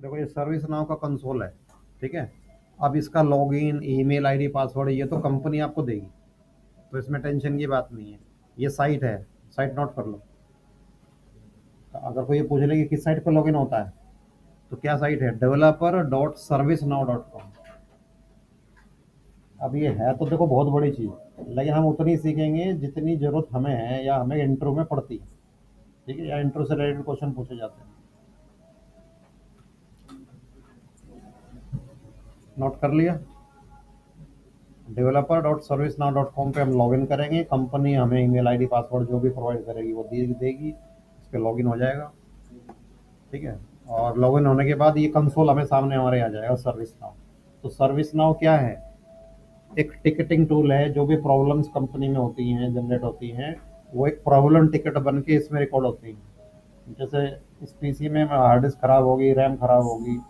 देखो ये service now का कंसोल है, ठीक है। अब इसका लॉगिन, ईमेल आईडी, पासवर्ड ये तो कंपनी आपको देगी, तो इसमें टेंशन की बात नहीं है। ये साइट है, साइट नोट कर लो। अगर कोई ये पूछ ले कि किस साइट पर लॉगिन होता है, तो क्या साइट है, developer.servicenow.com। अब ये है तो देखो बहुत बड़ी चीज़, लेकिन हम उतनी सीखेंगे जितनी ज़रूरत हमें है या हमें इंटरव्यू में पड़ती है, ठीक है, या इंटरव्यू से रिलेटेड क्वेश्चन पूछे जाते हैं। नोट कर लिया। developer.servicenow.com पे हम लॉगिन करेंगे, कंपनी हमें ईमेल आईडी पासवर्ड जो भी प्रोवाइड करेगी वो देगी, इस पर लॉगिन हो जाएगा, ठीक है। और लॉगिन होने के बाद ये कंसोल हमें सामने हमारे आ जाएगा, सर्विस नाउ। तो सर्विस नाउ क्या है, एक टिकटिंग टूल है। जो भी प्रॉब्लम्स कंपनी में होती हैं, जनरेट होती हैं, वो एक प्रॉब्लम टिकट बन के इसमें रिकॉर्ड होती हैं। जैसे इस पीसी में हार्ड डिस्क खराब होगी, रैम खराब होगी,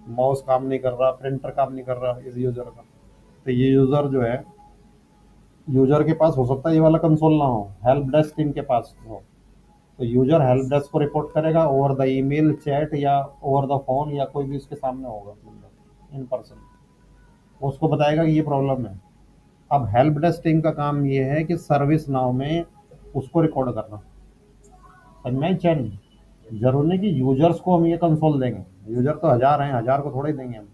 माउस काम नहीं कर रहा, प्रिंटर काम नहीं कर रहा इस यूज़र का, तो ये यूज़र जो है, यूज़र के पास हो सकता है ये वाला कंसोल ना हो, हेल्प डेस्क टीम के पास हो। तो यूज़र हेल्प डेस्क को रिपोर्ट करेगा ओवर द ईमेल, चैट या ओवर द फोन, या कोई भी उसके सामने होगा मतलब इन पर्सन, वो उसको बताएगा कि ये प्रॉब्लम है। अब हेल्प डेस्क टीम का काम ये है कि सर्विस नाउ में उसको रिकॉर्ड करना। समझ में चैन, जरूर नहीं कि यूजर्स को हम ये कंसोल देंगे, यूजर तो हजार हैं, हजार को थोड़े ही देंगे हम,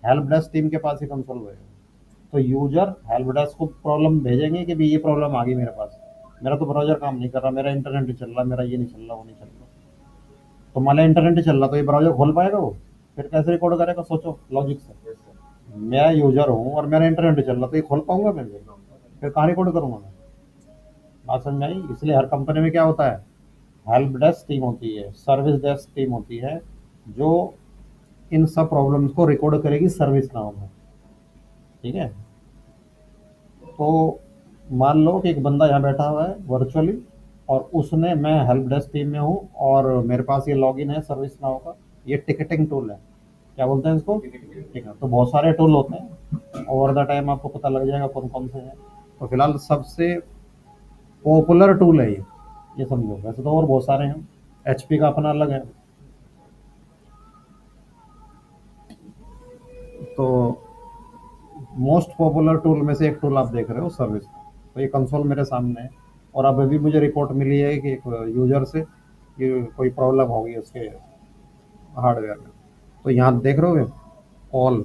हेल्प डेस्क टीम के पास ही कंसोल होएगा। तो यूजर हेल्प डेस्क को प्रॉब्लम भेजेंगे कि भाई ये प्रॉब्लम आ गई मेरे पास, मेरा तो ब्राउजर काम नहीं कर रहा, मेरा इंटरनेट नहीं चल रहा, मेरा ये नहीं चल रहा, वो नहीं चल रहा। तो मान लिया इंटरनेट नहीं चल रहा, तो ये ब्राउजर खोल पाएगा वो, फिर कैसे रिकॉर्ड करेगा, सोचो लॉजिक से। मैं यूजर हूँ और मेरा इंटरनेट नहीं चल रहा, तो ये खोल पाऊंगा मैं, फिर कहाँ रिकॉर्ड करूंगा मैं। बात समझ में आई। इसलिए हर कंपनी में क्या होता है, हेल्प डेस्क टीम होती है, सर्विस डेस्क टीम होती है, जो इन सब प्रॉब्लम्स को रिकॉर्ड करेगी सर्विस नाउ में, ठीक है। तो मान लो कि एक बंदा यहाँ बैठा हुआ है वर्चुअली, और उसने, मैं हेल्प डेस्क टीम में हूँ और मेरे पास ये लॉगिन है सर्विस नाउ का, ये टिकटिंग टूल है, क्या बोलते हैं इसको, ठीक है। तो बहुत सारे टूल होते हैं, ओवर द टाइम आपको पता लग जाएगा कौन कौन से हैं। तो फिलहाल सबसे पॉपुलर टूल है ये समझो, वैसे तो और बहुत सारे हैं, एचपी का अपना अलग है। तो मोस्ट पॉपुलर टूल में से एक टूल आप देख रहे हो सर्विस। तो ये कंसोल मेरे सामने है, और अब अभी मुझे रिपोर्ट मिली है कि एक यूजर से कि कोई प्रॉब्लम होगी उसके हार्डवेयर में। तो यहाँ देख रहे हो ऑल,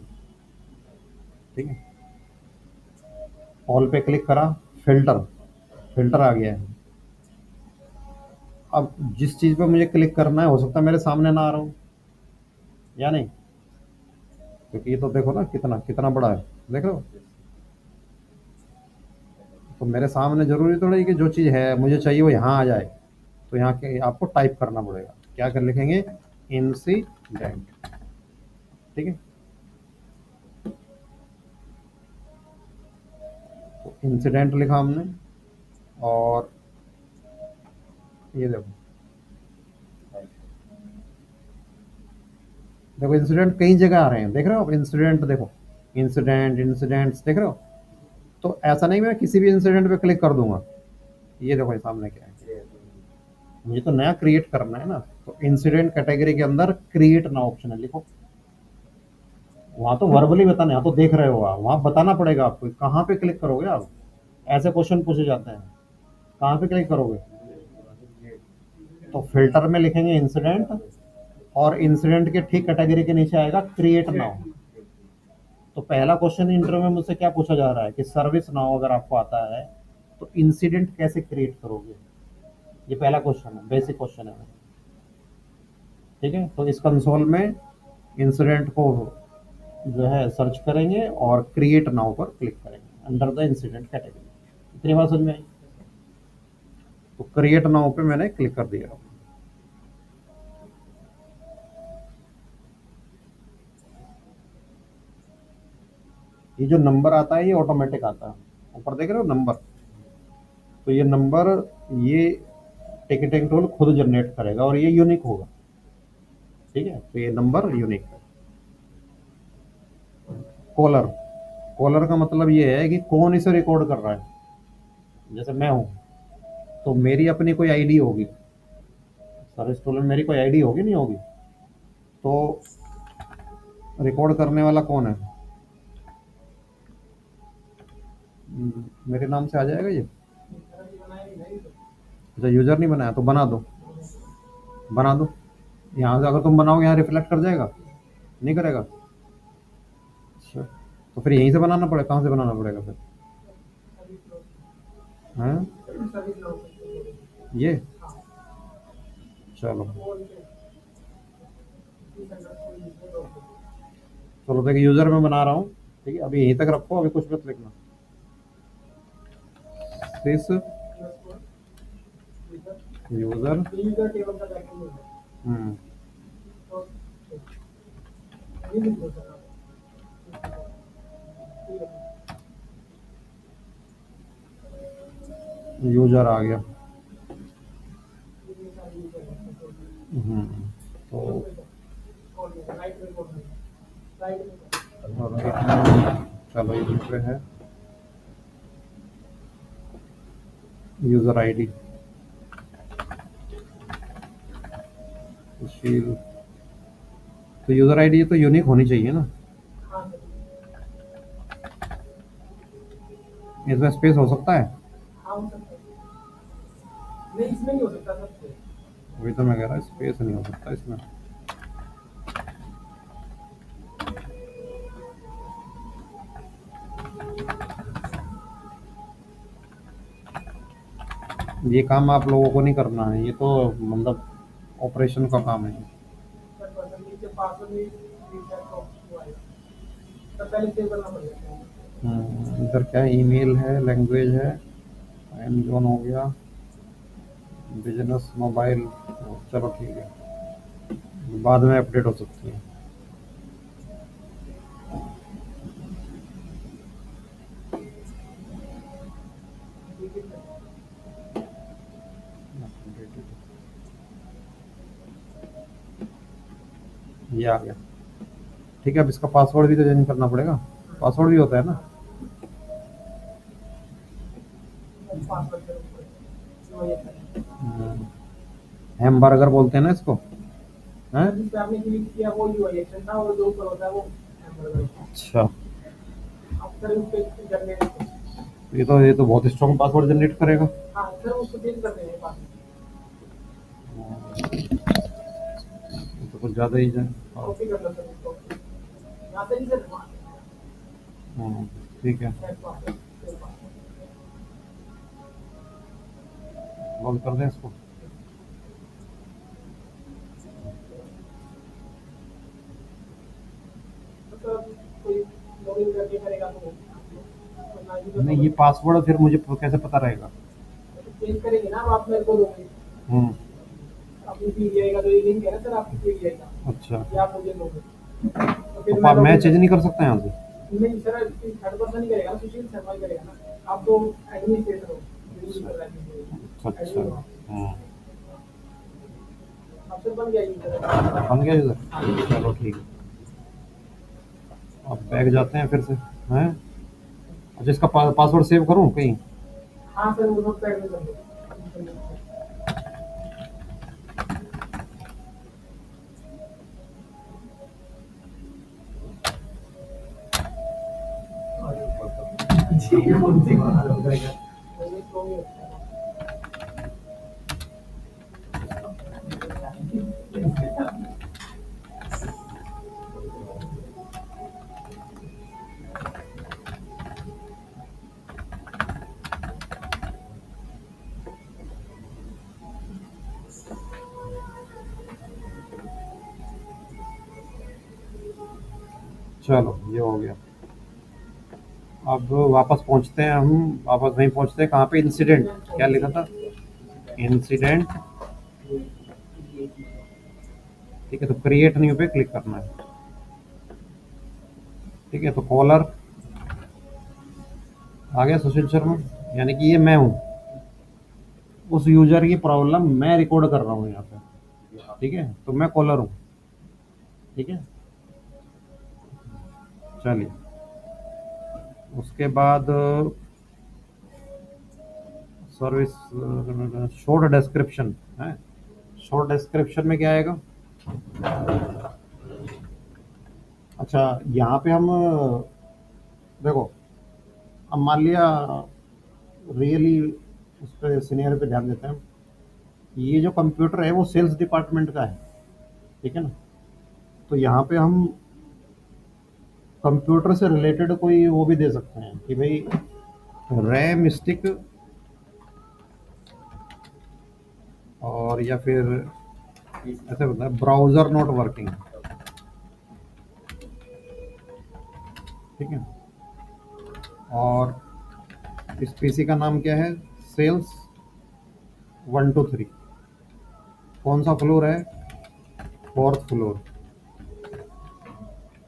ठीक है, ऑल पे क्लिक करा, फिल्टर, फिल्टर आ गया है। अब जिस चीज़ पे मुझे क्लिक करना है हो सकता है मेरे सामने ना आ रहा हो, या नहीं, क्योंकि ये तो देखो ना कितना कितना बड़ा है, देख रहे हो। तो मेरे सामने जरूरी थोड़ा ही कि जो चीज़ है मुझे चाहिए वो यहाँ आ जाए, तो यहाँ के आपको टाइप करना पड़ेगा, क्या कर लिखेंगे, इंसिडेंट, ठीक है। तो इंसिडेंट लिखा हमने, और ये देखो, देखो इंसिडेंट कई जगह आ रहे हैं, देख रहे हो आप इंसिडेंट, देखो इंसिडेंट, इंसिडेंट्स देख रहे हो। तो ऐसा नहीं मैं किसी भी इंसिडेंट पे क्लिक कर दूंगा, ये देखो ये सामने क्या है, मुझे तो नया क्रिएट करना है ना। तो इंसिडेंट कैटेगरी के अंदर क्रिएट ना ऑप्शन है, लिखो। वहां तो वर्बली बताना है, यहाँ तो देख रहे हो आप, वहां बताना पड़ेगा आपको कहाँ पे क्लिक करोगे आप, ऐसे क्वेश्चन पूछे जाते हैं, कहाँ पे क्लिक करोगे। तो फिल्टर में लिखेंगे इंसिडेंट, और इंसिडेंट के ठीक कैटेगरी के नीचे आएगा क्रिएट नाउ। तो पहला क्वेश्चन इंटरव्यू में मुझसे क्या पूछा जा रहा है कि सर्विस नाउ अगर आपको आता है तो इंसिडेंट कैसे क्रिएट करोगे, ये पहला क्वेश्चन है, बेसिक क्वेश्चन है, ठीक है। तो इस कंसोल में इंसिडेंट को जो है सर्च करेंगे और क्रिएट नाउ पर क्लिक करेंगे अंडर द इंसिडेंट कैटेगरी। इतनी बात समझ में आई। तो क्रिएट नाउ पे मैंने क्लिक कर दिया। ये जो नंबर आता है ये ऑटोमेटिक आता है, ऊपर देख रहे हो नंबर, तो ये नंबर, ये टिकटिंग टूल खुद जनरेट करेगा और ये यूनिक होगा, ठीक है। तो ये नंबर यूनिक है। कॉलर, कॉलर का मतलब ये है कि कौन इसे रिकॉर्ड कर रहा है। जैसे मैं हूँ, तो मेरी अपनी कोई आईडी होगी, सर्विस टूल में मेरी कोई आईडी होगी नहीं होगी, तो रिकॉर्ड करने वाला कौन है? मेरे नाम से आ जाएगा ये? अच्छा, यूजर नहीं बनाया तो बना दो, बना दो। यहाँ से अगर तुम बनाओगे यहाँ रिफ्लेक्ट कर जाएगा? नहीं करेगा? अच्छा, तो फिर यहीं से बनाना पड़ेगा, कहाँ से बनाना पड़ेगा फिर? हैं? ये चलो, चलो देखिए, यूजर में बना रहा हूँ। ठीक है, अभी यहीं तक रखो, अभी कुछ मत लिखना। दिस यूजर, हम्म, यूजर आ गया। हम्म, तो चलो ये पे है यूजर आईडी, सुशील। तो यूजर आईडी तो यूनिक होनी चाहिए ना, इसमें स्पेस हो सकता है? वही तो मैं कह रहा, स्पेस नहीं हो सकता इसमें। ये काम आप लोगों को नहीं करना है, ये तो मतलब ऑपरेशन का काम है। इधर क्या है, ईमेल है, लैंग्वेज है, टाइम जोन हो गया, बिजनेस मोबाइल। चलो ठीक है, बाद में अपडेट हो सकती है। ये आ गया। ठीक है, अब इसका पासवर्ड भी तो चेंज करना पड़ेगा, पासवर्ड भी होता है ना? हैमबर्गर बोलते हैं ना इसको, हैं? अच्छा, ये तो बहुत स्ट्रॉन्ग पासवर्ड जनरेट करेगा। ये तो कुछ ज़्यादा ही है। हम्म, ठीक है, बंद कर दें इसको। नहीं, ये पासवर्ड फिर मुझे कैसे पता रहेगा? हम्म, अच्छा, तो मैं चेंज नहीं कर सकता यहाँ से? अच्छा अच्छा, हम्म, बन गया यूजर। चलो ठीक है, अब बैग जाते हैं फिर से, हैं? अच्छा, इसका पासवर्ड सेव करूँ कहीं? चलो ये हो गया। अब वापस पहुंचते हैं हम, वापस वहीं पहुंचते हैं, कहाँ पे? इंसिडेंट, क्या लिखा था? इंसिडेंट। ठीक है, तो क्रिएट न्यू पे क्लिक करना है। ठीक है, तो कॉलर आ गया सुशील शर्मा, यानी कि ये मैं हूँ, उस यूजर की प्रॉब्लम मैं रिकॉर्ड कर रहा हूँ यहाँ पे। ठीक है, तो मैं कॉलर हूँ। ठीक है, चलिए, उसके बाद सर्विस, शॉर्ट डिस्क्रिप्शन है। शॉर्ट डिस्क्रिप्शन में क्या आएगा? अच्छा, यहाँ पे हम देखो, अब मान लिया रियली उस पर सीनियर पे ध्यान देते हैं। ये जो कंप्यूटर है वो सेल्स डिपार्टमेंट का है, ठीक है ना। तो यहाँ पे हम कंप्यूटर से रिलेटेड कोई वो भी दे सकते हैं कि भाई रैम स्टिक, और या फिर ऐसे होता है ब्राउजर नॉट वर्किंग, ठीक है। और इस पीसी का नाम क्या है, सेल्स 1 2 3। कौन सा फ्लोर है, फोर्थ फ्लोर,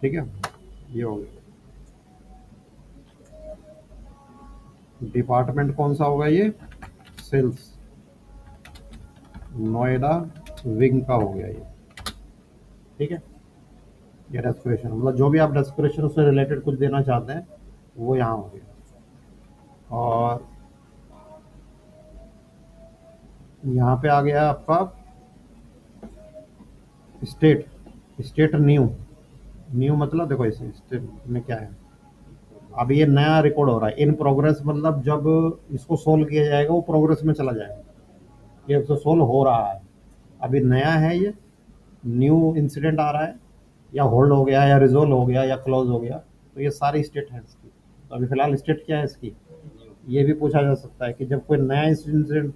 ठीक है। ये हो गया। डिपार्टमेंट कौन सा होगा ये, सेल्स, नोएडा विंग का हो गया ये, ठीक है। ये डेस्क्रिप्शन मतलब जो भी आप डेस्क्रिप्शन से रिलेटेड कुछ देना चाहते हैं वो यहाँ हो गया। और यहाँ पे आ गया आपका स्टेट, स्टेट न्यू। न्यू मतलब देखो इस स्टेट में क्या है, अब ये नया रिकॉर्ड हो रहा है। इन प्रोग्रेस मतलब जब इसको सोल्व किया जाएगा वो प्रोग्रेस में चला जाएगा, ये तो सोल्व हो रहा है, अभी नया है ये, न्यू इंसिडेंट आ रहा है, या होल्ड हो गया या रिजोल्व हो गया या क्लोज हो गया। तो ये सारी स्टेट है इसकी। तो अभी फिलहाल स्टेट क्या है इसकी, ये भी पूछा जा सकता है कि जब कोई नया इंसिडेंट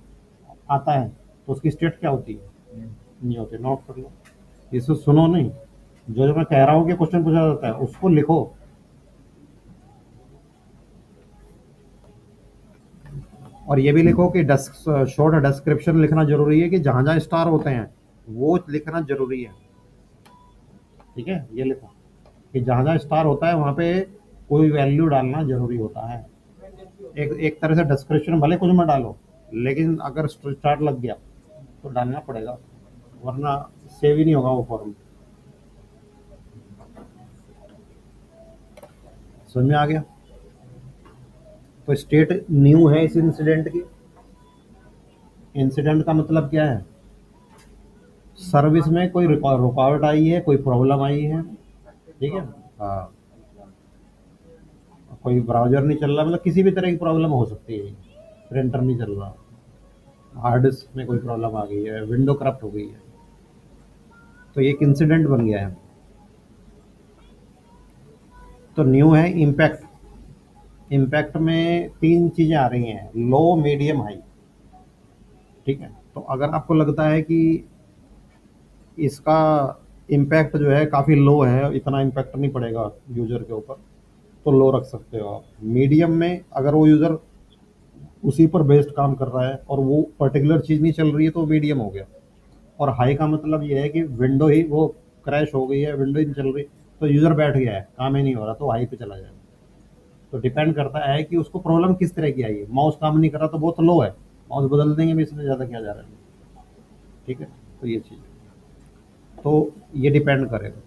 आता है तो उसकी स्टेट क्या होती है, नहीं होती। नोट कर लो, इसे सुनो नहीं, जो जो मैं कह रहा हूँ कि क्वेश्चन पूछा जाता है उसको लिखो। और ये भी लिखो कि शॉर्ट डिस्क्रिप्शन लिखना जरूरी है, कि जहां जहां स्टार होते हैं वो लिखना जरूरी है, ठीक है। ये लिखो कि जहां जहां स्टार होता है वहां पे कोई वैल्यू डालना जरूरी होता है। एक एक तरह से डिस्क्रिप्शन भले कुछ में डालो, लेकिन अगर स्टार लग गया तो डालना पड़ेगा, वरना सेव ही नहीं होगा वो फॉर्म। समझ में आ गया। तो स्टेट न्यू है इस इंसिडेंट की। इंसिडेंट का मतलब क्या है, सर्विस में कोई रुकावट आई है, कोई प्रॉब्लम आई है, ठीक है। हाँ, कोई ब्राउजर नहीं चल रहा, मतलब किसी भी तरह की प्रॉब्लम हो सकती है, प्रिंटर नहीं चल रहा, हार्ड डिस्क में कोई प्रॉब्लम आ गई है, विंडो करप्ट हो गई है, तो ये एक इंसिडेंट बन गया है। तो न्यू है इम्पैक्ट। इम्पैक्ट में तीन चीजें आ रही हैं, लो मीडियम हाई, ठीक है। तो अगर आपको लगता है कि इसका इम्पैक्ट जो है काफ़ी लो है, इतना इम्पैक्ट नहीं पड़ेगा यूजर के ऊपर, तो लो रख सकते हो आप। मीडियम में अगर वो यूजर उसी पर बेस्ड काम कर रहा है और वो पर्टिकुलर चीज़ नहीं चल रही है तो मीडियम हो गया। और हाई का मतलब ये है कि विंडो ही वो क्रैश हो गई है, विंडो ही नहीं चल रही, तो यूजर बैठ गया है, काम ही नहीं हो रहा, तो हाई पे चला जाएगा। तो डिपेंड करता है कि उसको प्रॉब्लम किस तरह की आई है। माउस काम नहीं कर रहा तो बहुत लो है, माउस बदल देंगे भी, इसमें ज़्यादा क्या जा रहा है, ठीक है। तो ये चीज़, तो ये डिपेंड करेगा,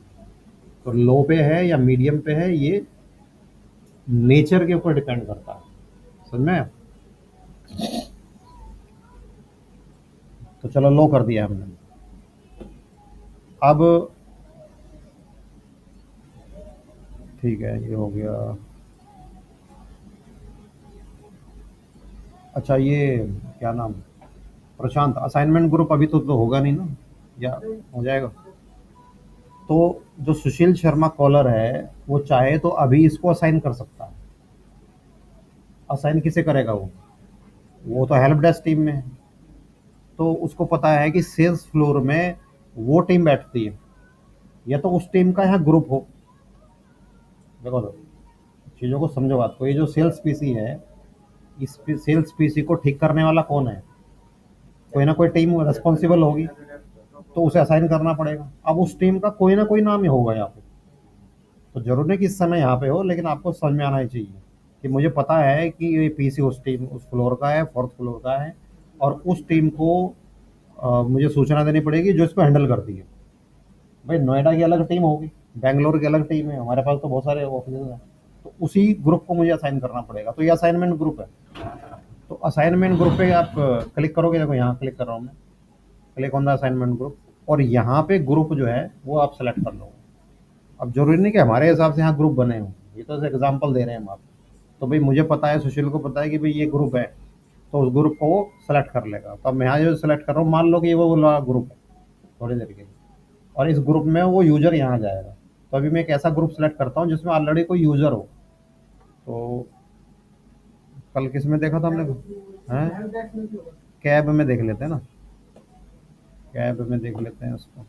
तो लो पे है या मीडियम पे है, ये नेचर के ऊपर डिपेंड करता है। समझ में? तो चलो लो कर दिया हमने। अब ठीक है, ये हो गया। अच्छा, ये क्या नाम, प्रशांत, असाइनमेंट ग्रुप अभी तो होगा नहीं ना, या हो जाएगा? तो जो सुशील शर्मा कॉलर है वो चाहे तो अभी इसको असाइन कर सकता है। असाइन किसे करेगा वो तो हेल्प डेस्क टीम में है। तो उसको पता है कि सेल्स फ्लोर में वो टीम बैठती है, या तो उस टीम का यहाँ ग्रुप हो। देखो तो चीज़ों को समझो बात को, ये जो सेल्स पीसी है, इस सेल्स पीसी को ठीक करने वाला कौन है, कोई ना कोई टीम रिस्पॉन्सिबल होगी, तो उसे असाइन करना पड़ेगा। अब उस टीम का कोई ना कोई नाम ही होगा यहाँ पे। तो जरूर नहीं कि इस समय यहाँ पे हो, लेकिन आपको समझ में आना ही चाहिए कि मुझे पता है कि ये पीसी उस टीम उस फ्लोर का है, फोर्थ फ्लोर का है, और उस टीम को मुझे सूचना देनी पड़ेगी जो इसको हैंडल करती है। भाई नोएडा की अलग टीम होगी, बेंगलोर की अलग टीम है, हमारे पास तो बहुत सारे ऑफिस हैं, तो उसी ग्रुप को मुझे असाइन करना पड़ेगा। तो ये असाइनमेंट ग्रुप है। तो असाइनमेंट ग्रुप पे आप क्लिक करोगे, देखो यहाँ क्लिक कर रहा हूँ मैं, click on the assignment group, और यहाँ पे ग्रुप जो है वो आप सेलेक्ट कर लो। अब जरूरी नहीं कि हमारे हिसाब से यहाँ ग्रुप बने हों, ये तो एग्जाम्पल दे रहे हैं हम आप। तो भाई मुझे पता है, सुशील को पता है कि भाई ये ग्रुप है, तो उस ग्रुप को वो सेलेक्ट कर लेगा। तो अब मैं यहाँ जो सेलेक्ट कर रहा हूँ, मान लो कि ये वो वाला ग्रुप है थोड़ी देर के लिए, और इस ग्रुप में वो यूजर यहाँ जाएगा। तो अभी मैं एक ऐसा ग्रुप सेलेक्ट करता हूँ जिसमें ऑलरेडी कोई यूजर हो। तो कल किस में देखा था हमने, हैं, कैब में देख लेते हैं ना, कैब में देख लेते हैं उसको।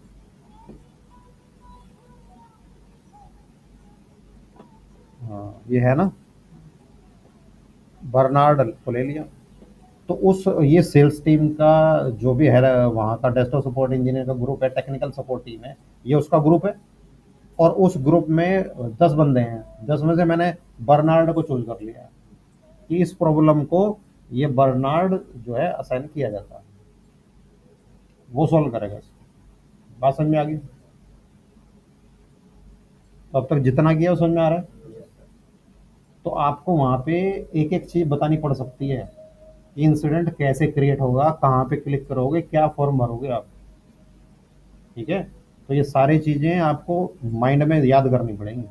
हाँ ये है ना, बर्नार्ड को ले लिया। तो उस ये सेल्स टीम का जो भी है वहाँ का, डेस्कटॉप सपोर्ट इंजीनियर का ग्रुप है, टेक्निकल सपोर्ट टीम है, ये उसका ग्रुप है। और उस ग्रुप में 10 बंदे हैं, 10 में से मैंने बर्नार्ड को चूज कर लिया है कि इस प्रॉब्लम को ये बर्नार्ड जो है असाइन किया जाता है, वो सॉल्व करेगा इसको। बात समझ में आ गई? तो अब तक जितना किया वो समझ में आ रहा है। तो आपको वहाँ पे एक एक चीज बतानी पड़ सकती है कि इंसिडेंट कैसे क्रिएट होगा, कहाँ पे क्लिक करोगे, क्या फॉर्म भरोगे आप। ठीक है, तो ये सारी चीजें आपको माइंड में याद करनी पड़ेंगी।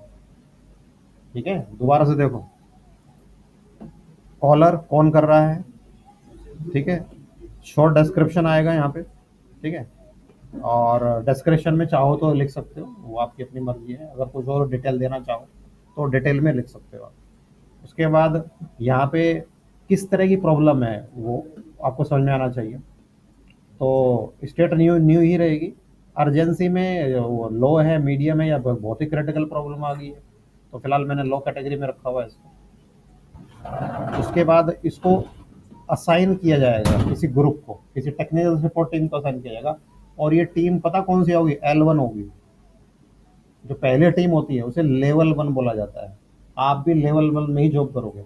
ठीक है, दोबारा से देखो, कॉलर कौन कर रहा है, ठीक है, शॉर्ट डिस्क्रिप्शन आएगा यहाँ पे, ठीक है। और डिस्क्रिप्शन में चाहो तो लिख सकते हो, वो आपकी अपनी मर्जी है। अगर कुछ और डिटेल देना चाहो तो डिटेल में लिख सकते हो आप। उसके बाद यहाँ पे किस तरह की प्रॉब्लम है वो आपको समझ में आना चाहिए। तो स्टेट न्यू न्यू ही रहेगी। अर्जेंसी में वो लो है, मीडियम है, या बहुत ही क्रिटिकल प्रॉब्लम आ गई है, तो फिलहाल मैंने लो कैटेगरी में रखा हुआ है इसको। उसके बाद इसको असाइन किया जाएगा किसी ग्रुप को, किसी टेक्निकल सपोर्ट टीम को असाइन किया जाएगा। और ये टीम पता कौन सी होगी, L1 होगी। जो पहले टीम होती है उसे लेवल 1 बोला जाता है। आप भी लेवल 1 में ही जॉब करोगे।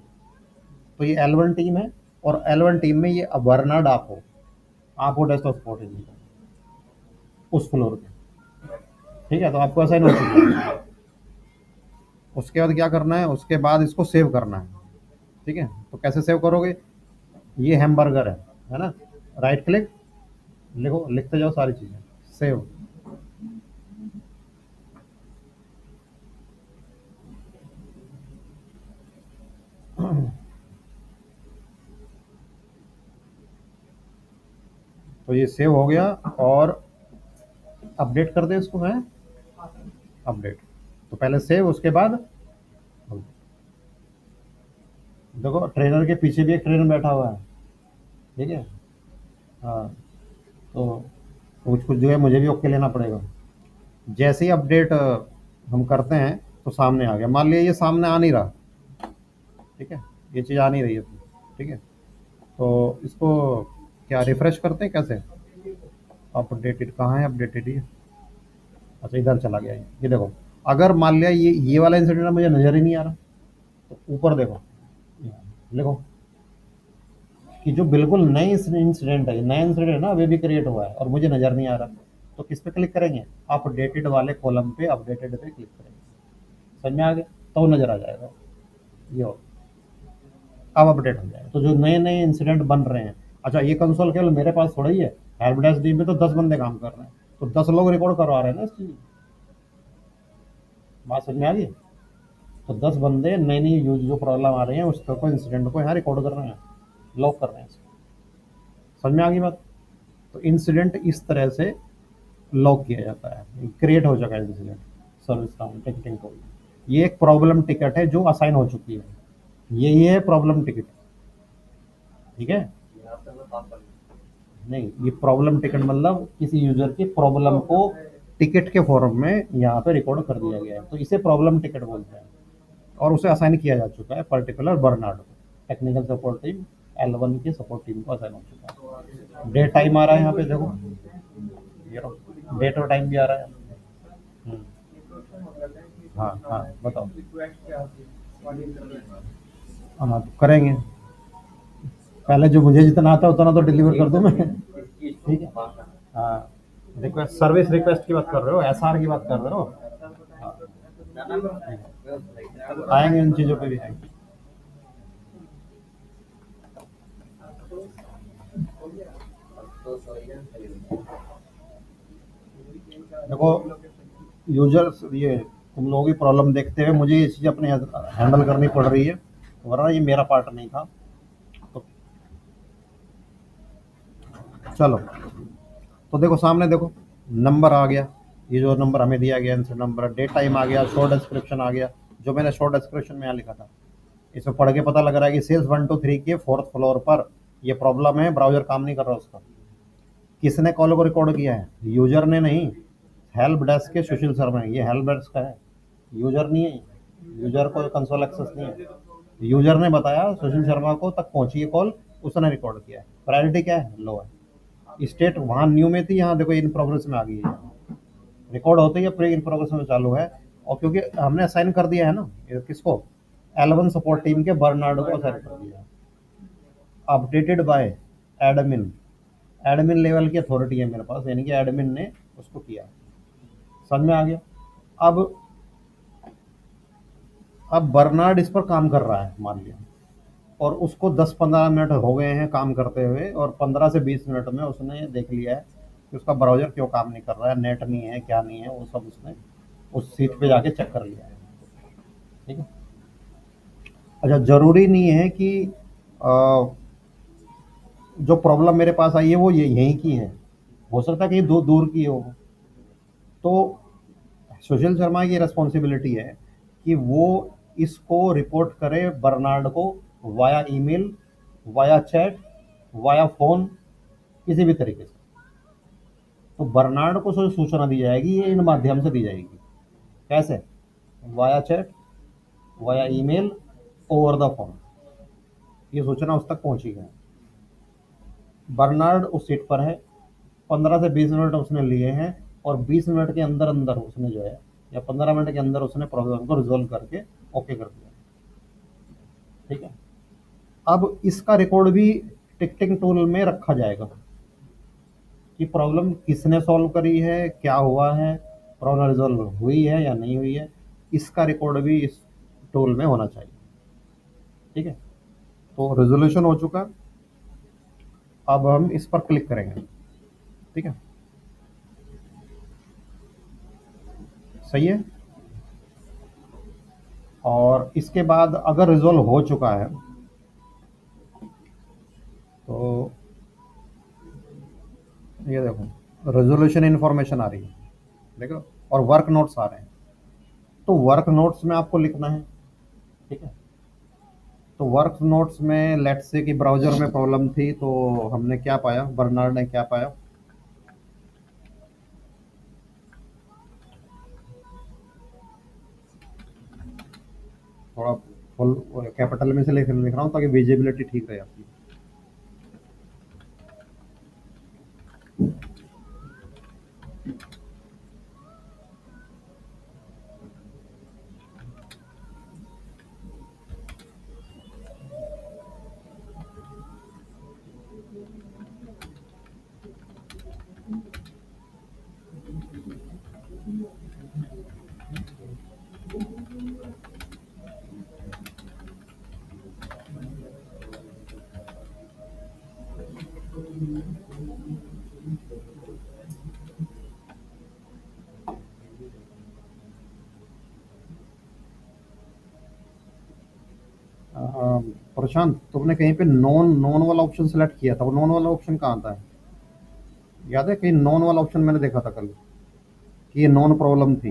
तो ये L1 टीम है, और L1 टीम में ये बर्नार्ड आप हो डेस्कटॉप सपोर्ट इंजीनियर उस फ्लोर पे। ठीक है, तो आपको असाइन हो चुका है। उसके बाद क्या करना है, उसके बाद इसको सेव करना है। ठीक है, तो कैसे सेव करोगे, ये हैमबर्गर है ना, राइट क्लिक, लिखो, लिखते जाओ सारी चीजें, सेव। तो ये सेव हो गया, और अपडेट कर दे इसको, है अपडेट। तो पहले सेव, उसके बाद देखो ट्रेनर के पीछे भी एक ट्रेनर बैठा हुआ है। ठीक है, हाँ। तो कुछ कुछ जो है मुझे भी ओके लेना पड़ेगा। जैसे ही अपडेट हम करते हैं तो सामने आ गया। मान लिया ये सामने आ नहीं रहा, ठीक है, ये चीज़ आ नहीं रही है, ठीक है। तो इसको क्या रिफ्रेश करते हैं कैसे, अपडेटेड कहाँ है, अपडेटेड ये, अच्छा इधर चला गया ये देखो। अगर मान लिया ये वाला इंसिडेंट मुझे नज़र ही नहीं आ रहा, तो ऊपर देखो, लिखो कि जो बिल्कुल नई इंसिडेंट है, नया इंसिडेंट है ना, अभी भी क्रिएट हुआ है और मुझे नज़र नहीं आ रहा, तो किस पे क्लिक करेंगे, अपडेटेड वाले कॉलम पे, अपडेटेड पे क्लिक करेंगे। समझ में आ गया, तो नज़र आ जाएगा ये हो, अब अपडेट हो जाएगा। तो जो नए नए इंसिडेंट बन रहे हैं, अच्छा ये कंसोल केवल मेरे पास थोड़ा ही है, हेल्प डेस्क टीम में तो 10 बंदे काम कर रहे हैं, तो 10 लोग रिकॉर्ड करवा रहे हैं ना इस चीज़। बात समझ में आ गई। तो 10 बंदे नई नई जो प्रॉब्लम आ रही है उस को, इंसिडेंट को यहाँ रिकॉर्ड कर रहे हैं, लॉक कर रहे हैं इसको। समझ में आ गई बात। तो इंसिडेंट इस तरह से लॉक किया जाता है, क्रिएट हो चुका है इंसिडेंट, सर्विस राउंड टिकटिंग को। ये एक प्रॉब्लम टिकट है जो असाइन हो चुकी है, यही है प्रॉब्लम टिकट। ठीक है, नहीं ये प्रॉब्लम टिकट मतलब किसी यूजर की प्रॉब्लम को टिकट के फॉर्म में यहाँ पे रिकॉर्ड कर दिया गया है, तो इसे प्रॉब्लम टिकट बोलते हैं। और उसे असाइन किया जा चुका है पर्टिकुलर बर्नार्ड को, टेक्निकल सपोर्ट टीम L1 की सपोर्ट टीम को असाइन हो चुका है। डेट टाइम आ रहा है यहाँ पे देखो, ये डेट और टाइम भी आ रहा है। हम्म, हाँ हाँ बताओ। हम आप करेंगे, पहले जो मुझे जितना आता है उतना तो डिलीवर कर दूं मैं। ठीक है, हाँ। रिक्वेस्ट, सर्विस रिक्वेस्ट की बात कर रहे हो, SR की बात कर रहे हो। हाँ, आएंगे इन चीज़ों पे भी आएंगे। देखो यूजर्स, ये तुम लोगों की प्रॉब्लम देखते हुए मुझे ये चीज़ अपने हैंडल करनी पड़ रही है, वरना ये मेरा पार्ट नहीं था। तो चलो, तो देखो सामने देखो, नंबर आ गया, ये जो नंबर हमें दिया गया आंसर नंबर, डेट टाइम आ गया, शॉर्ट डिस्क्रिप्शन आ गया, जो मैंने शॉर्ट डिस्क्रिप्शन में यहाँ लिखा था। इसमें पढ़ के पता लग रहा है कि सेल्स 123 के फोर्थ फ्लोर पर ये प्रॉब्लम है, ब्राउजर काम नहीं कर रहा उसका। किसने कॉल को रिकॉर्ड किया है? यूजर ने नहीं, हेल्प डेस्क के सुशील शर्मा है। ये हेल्प डेस्क का है, यूजर नहीं है। यूजर को कंसोल एक्सेस नहीं है। यूजर ने बताया सुशील शर्मा को तक पहुंची है कॉल, उसने रिकॉर्ड किया है। प्रायोरिटी क्या है? लो है। स्टेट वहां न्यू में थी, यहाँ देखो इन प्रोग्रेस में आ गई है। रिकॉर्ड होते ही प्री इन प्रोग्रेस में चालू है। और क्योंकि हमने असाइन कर दिया है ना, ये किसको? L1 सपोर्ट टीम के बर्नार्डो को असाइन कर दिया। Updated by admin, admin level की अथॉरिटी है मेरे पास, यानी कि एडमिन ने उसको किया। समझ में आ गया? अब बर्नार्ड इस पर काम कर रहा है मान लिया, और उसको 10-15 मिनट हो गए हैं काम करते हुए, और 15 से 20 मिनट में उसने देख लिया है कि उसका ब्राउजर क्यों काम नहीं कर रहा है, नेट नहीं है, क्या नहीं है, वो सब उसने उस सीट पे जाके चेक कर लिया है। ठीक है। अच्छा, जरूरी नहीं है कि अ, जो प्रॉब्लम मेरे पास आई है वो ये यहीं की है, हो सकता है कि दूर दूर की हो। तो सुशील शर्मा की रिस्पॉन्सिबिलिटी है कि वो इसको रिपोर्ट करे बर्नार्ड को, via email, via chat, via phone, किसी भी तरीके से। तो बर्नार्ड को सूचना दी जाएगी, ये इन माध्यम से दी जाएगी। कैसे? Via chat, via email, over the phone, ये सूचना उस तक पहुंची है। बर्नार्ड उस सीट पर है, 15 से 20 मिनट उसने लिए हैं, और 20 मिनट के अंदर अंदर उसने जो है, या 15 मिनट के अंदर उसने प्रॉब्लम को रिजोल्व करके ओके कर दिया। ठीक है। अब इसका रिकॉर्ड भी टिकटिंग टूल में रखा जाएगा कि प्रॉब्लम किसने सॉल्व करी है, क्या हुआ है, प्रॉब्लम रिजोल्व हुई है या नहीं हुई है। इसका रिकॉर्ड भी इस टूल में होना चाहिए। ठीक है। तो रेजोल्यूशन हो चुका, अब हम इस पर क्लिक करेंगे। ठीक है, सही है। और इसके बाद अगर रिजोल्व हो चुका है तो ये देखो रेजोल्यूशन इन्फॉर्मेशन आ रही है, देखो, और वर्क नोट्स आ रहे हैं। तो वर्क नोट्स में आपको लिखना है। ठीक है। तो वर्क नोट्स में लेट्स से कि ब्राउजर में प्रॉब्लम थी, तो हमने क्या पाया, बर्नार्ड ने क्या पाया, थोड़ा फुल कैपिटल में से लिख रहा हूँ ताकि विजिबिलिटी ठीक रहे आपकी। प्रशांत, तुमने कहीं पे नॉन नॉन वाला ऑप्शन सेलेक्ट किया था, वो नॉन वाला ऑप्शन कहाँ था? याद है कहीं नॉन वाला ऑप्शन मैंने देखा था कल कि ये नॉन प्रॉब्लम थी।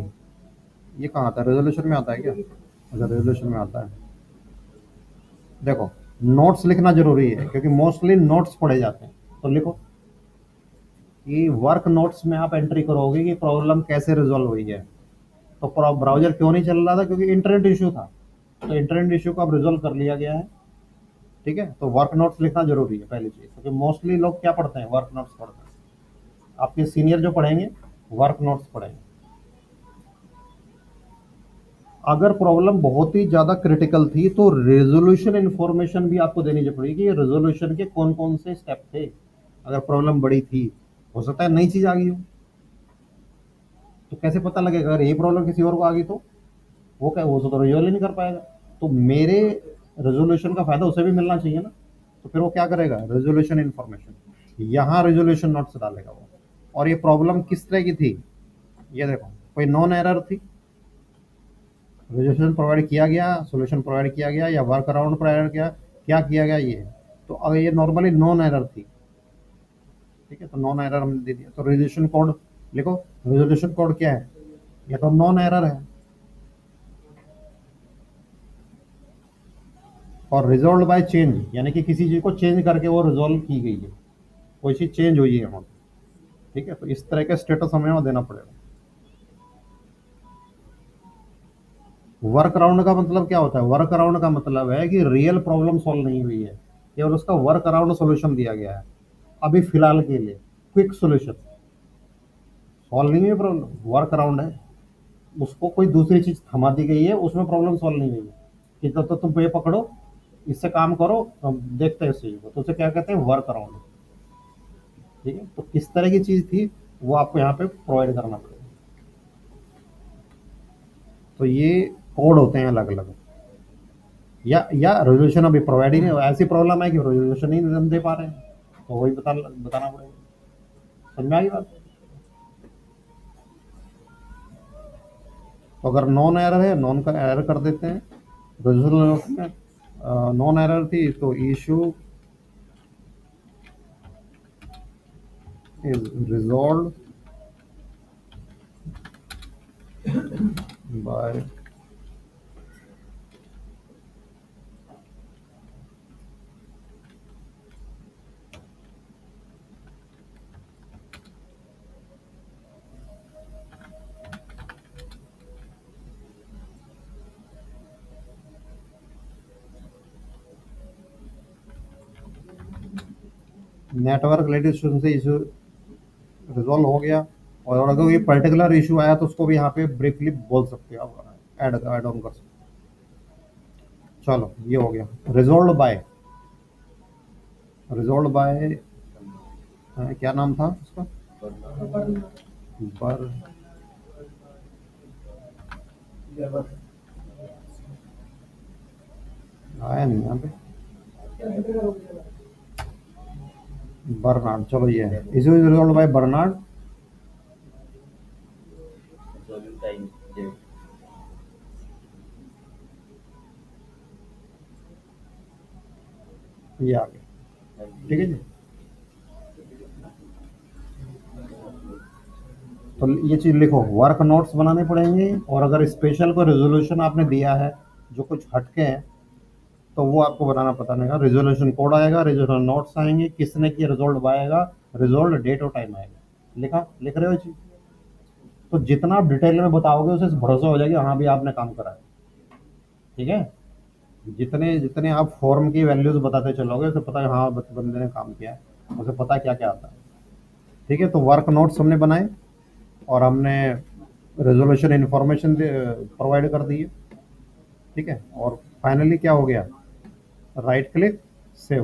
ये कहाँ आता है? रेजोल्यूशन में आता है क्या? अच्छा, रेजोल्यूशन में आता है। देखो, नोट्स लिखना जरूरी है क्योंकि मोस्टली नोट्स पढ़े जाते हैं। तो लिखो कि वर्क नोट्स में आप एंट्री करोगे कि प्रॉब्लम कैसे रिजॉल्व हुई है। तो ब्राउजर क्यों नहीं चल रहा था? क्योंकि इंटरनेट इशू था। तो इंटरनेट इशू को अब रिजॉल्व कर लिया गया है। ठीक है। तो वर्क नोट्स लिखना जरूरी है पहली चीज, क्योंकि मोस्टली लोग क्या पढ़ते हैं? वर्क नोट्स पढ़ते हैं। आपके सीनियर जो पढ़ेंगे वर्क नोट्स पढ़ेंगे। अगर प्रॉब्लम बहुत ही ज्यादा क्रिटिकल थी तो रेजोल्यूशन इंफॉर्मेशन भी आपको देनी पड़ेगी, रेजोल्यूशन के कौन कौन से स्टेप थे। अगर प्रॉब्लम बड़ी थी, हो सकता है नई चीज आ गई हो, तो कैसे पता लगेगा? अगर ये प्रॉब्लम किसी और को आ गई तो वो क्या, वो तो रिजोल्व ही नहीं कर पाएगा। तो मेरे रेजोल्यूशन का फायदा उसे भी मिलना चाहिए ना। तो फिर वो क्या करेगा? रेजोल्यूशन इंफॉर्मेशन, यहाँ रेजोल्यूशन नोट्स डालेगा वो। और ये प्रॉब्लम किस तरह की थी? ये देखो, कोई नॉन एरर थी, रेजोल्यूशन प्रोवाइड किया गया, सॉल्यूशन प्रोवाइड किया गया या वर्क अराउंड प्रोवाइड किया, क्या किया गया ये। तो अगर ये नॉर्मली नॉन एरर थी, ठीक है, तो नॉन एरर हमने दे दिया, तो रेजोल्यूशन कोड लिखो। रेजोल्यूशन कोड क्या है, ये तो नॉन एरर है। और रिजॉल्व बाय चेंज, यानी कि किसी चीज को चेंज करके वो रिजॉल्व की गई है, कोई चीज चेंज हुई है वहां, ठीक है, तो इस तरह का स्टेटस हमें वहां देना पड़ेगा। वर्क अराउंड का मतलब क्या होता है, वर्क अराउंड का मतलब है कि रियल प्रॉब्लम सॉल्व नहीं हुई है, केवल उसका वर्क अराउंड सोल्यूशन दिया गया है अभी फिलहाल के लिए, क्विक सोल्यूशन। सॉल्व नहीं हुई प्रॉब्लम, वर्क अराउंड है, उसको कोई दूसरी चीज थमा दी गई है, उसमें प्रॉब्लम सॉल्व नहीं हुई है कि तो तुम ये पकड़ो, इससे काम करो, हम देखते हैं इस चीज को, तो उसे क्या कहते हैं, वर्क अराउंड। ठीक है, तो किस तरह की चीज थी वो आपको यहाँ पे प्रोवाइड करना पड़ेगा। तो ये कोड होते हैं अलग अलग। या रेजोल्यूशन अभी प्रोवाइड ही नहीं, ऐसी प्रॉब्लम है कि रेजोल्यूशन ही नहीं हम दे पा रहे हैं, तो वही बताना पड़ेगा। समझ में आ गई बात। तो अगर नॉन एरर है, नॉन का एरर कर देते हैं। रेजोल्यूशन में नॉन एरर थी तो issue is resolve bye network related issue से इशू रिजॉल्व हो गया। और अगर ये पर्टिकुलर इशू आया तो उसको भी यहाँ पे ब्रीफली बोल सकते हो आप, ऐड ऑन कर सकते हो। चलो ये हो गया रिजॉल्व बाय। रिजॉल्व बाय क्या नाम था उसका, बर आया नहीं यहाँ पे, बर्नार्ड। चलो ये है, issue is resolve by Bernard. ये आ गया, ठीक है जी। तो ये चीज लिखो, वर्क नोट्स बनाने पड़ेंगे, और अगर स्पेशल कोई रेजोल्यूशन आपने दिया है जो कुछ हटके हैं तो वो आपको बनाना पता नहीं, रेजोल्यूशन कोड आएगा, रेजोल्यूशन नोट्स आएंगे, किसने किया रिजोल्व आएगा, रिजोल्व डेट और टाइम आएगा। लिखा, लिख रहे हो चीज। तो जितना आप डिटेल में बताओगे उसे भरोसा हो जाएगा, हाँ भी आपने काम करा है। ठीक है, जितने जितने आप फॉर्म की वैल्यूज बताते चलोगे उसे पता है हाँ बंदे ने काम किया है, उसे पता है क्या क्या आता है। ठीक है, तो वर्क नोट्स हमने बनाए और हमने रेजोल्यूशन इंफॉर्मेशन प्रोवाइड कर दी है। ठीक है, और फाइनली क्या हो गया, राइट क्लिक सेव।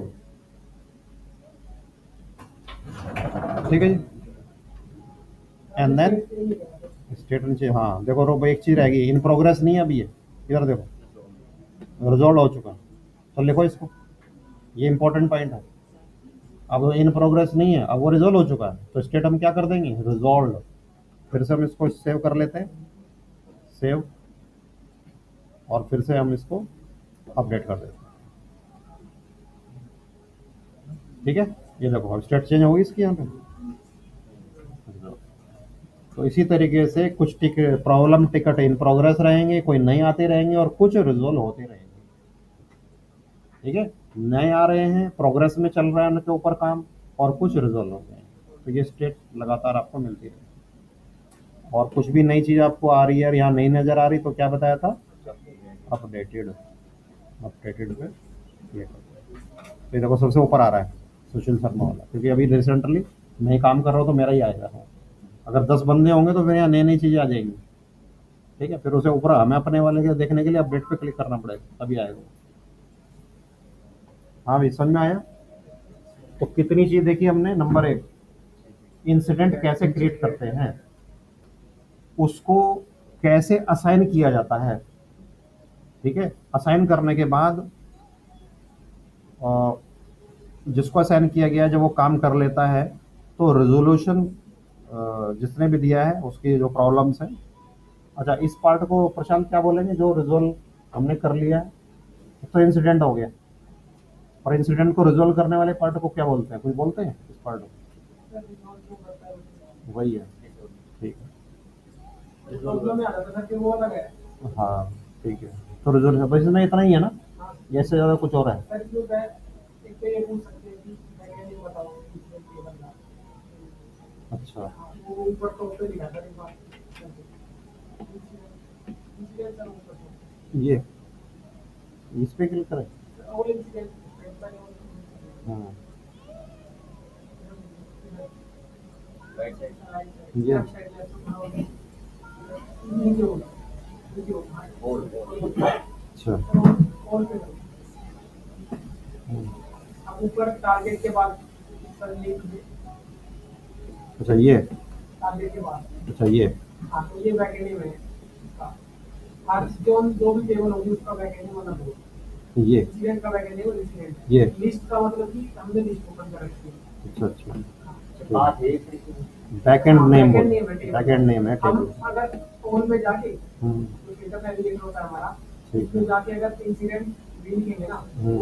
ठीक है जी, एंड देन स्टेट नीचे, हाँ देखो रो एक चीज रहेगी, इन प्रोग्रेस नहीं है अभी ये, इधर देखो रिजॉल्व हो चुका है, तो लिखो इसको, ये इंपॉर्टेंट पॉइंट है। अब इन प्रोग्रेस नहीं है, अब वो रिजॉल्व हो चुका है, तो स्टेट हम क्या कर देंगे, रिजॉल्व। फिर से हम इसको सेव कर लेते हैं, सेव, और फिर से हम इसको अपडेट कर देते हैं। ठीक है, ये देखो अब स्टेट चेंज होगी इसकी यहाँ पे। तो इसी तरीके से कुछ प्रॉब्लम टिकट इन प्रोग्रेस रहेंगे, कोई नए आते रहेंगे और कुछ रिजोल्व होते रहेंगे। ठीक है, नए आ रहे हैं, प्रोग्रेस में चल रहा है उनके ऊपर काम, और कुछ रिजोल्व हो गए हैं। तो ये स्टेट लगातार आपको मिलती रहेगी। और कुछ भी नई चीज आपको आ रही है और यहाँ नई नजर आ रही तो क्या बताया था, अपडेटेड। अपडेटेड पे क्लिक करो, तो ये देखो सबसे ऊपर आ रहा है सुशील शर्मा वाला, क्योंकि अभी रिसेंटली नए काम कर रहा हो तो मेरा ही आएगा। अगर 10 बंदे होंगे तो फिर यहाँ नई नई चीजें आ जाएंगी। ठीक है, फिर उसे ऊपर हमें अपने वाले के देखने के लिए अपडेट पे क्लिक करना पड़ेगा, तभी आएगा। हाँ भाई समझ में आया। तो कितनी चीज देखी हमने, नंबर एक, इंसिडेंट कैसे क्रिएट करते हैं, उसको कैसे असाइन किया जाता है। ठीक है, असाइन करने के बाद जिसको असाइन किया गया जब वो काम कर लेता है तो रेजोल्यूशन जिसने भी दिया है उसकी जो प्रॉब्लम्स है अच्छा, इस पार्ट को प्रशांत क्या बोलेंगे, जो रिजोल्व हमने कर लिया है तो इंसिडेंट हो गया, और इंसिडेंट को रिजोल्व करने वाले पार्ट को क्या बोलते हैं, कुछ बोलते हैं इस पार्ट को? वही है, ठीक है। हाँ, ठीक है। तो रिजोल्व बस इसमें इतना ही है ना, या इससे ज़्यादा कुछ और है? अच्छा, ये इस पे क्लिक करें। हाँ, ये अच्छा। हम्म, अच्छा ये, अच्छा ये, ये ये अच्छा अच्छा, बैक एंड नेम बोल, बैक एंड नेम है टेबल। हम्म, ठीक है। हम्म,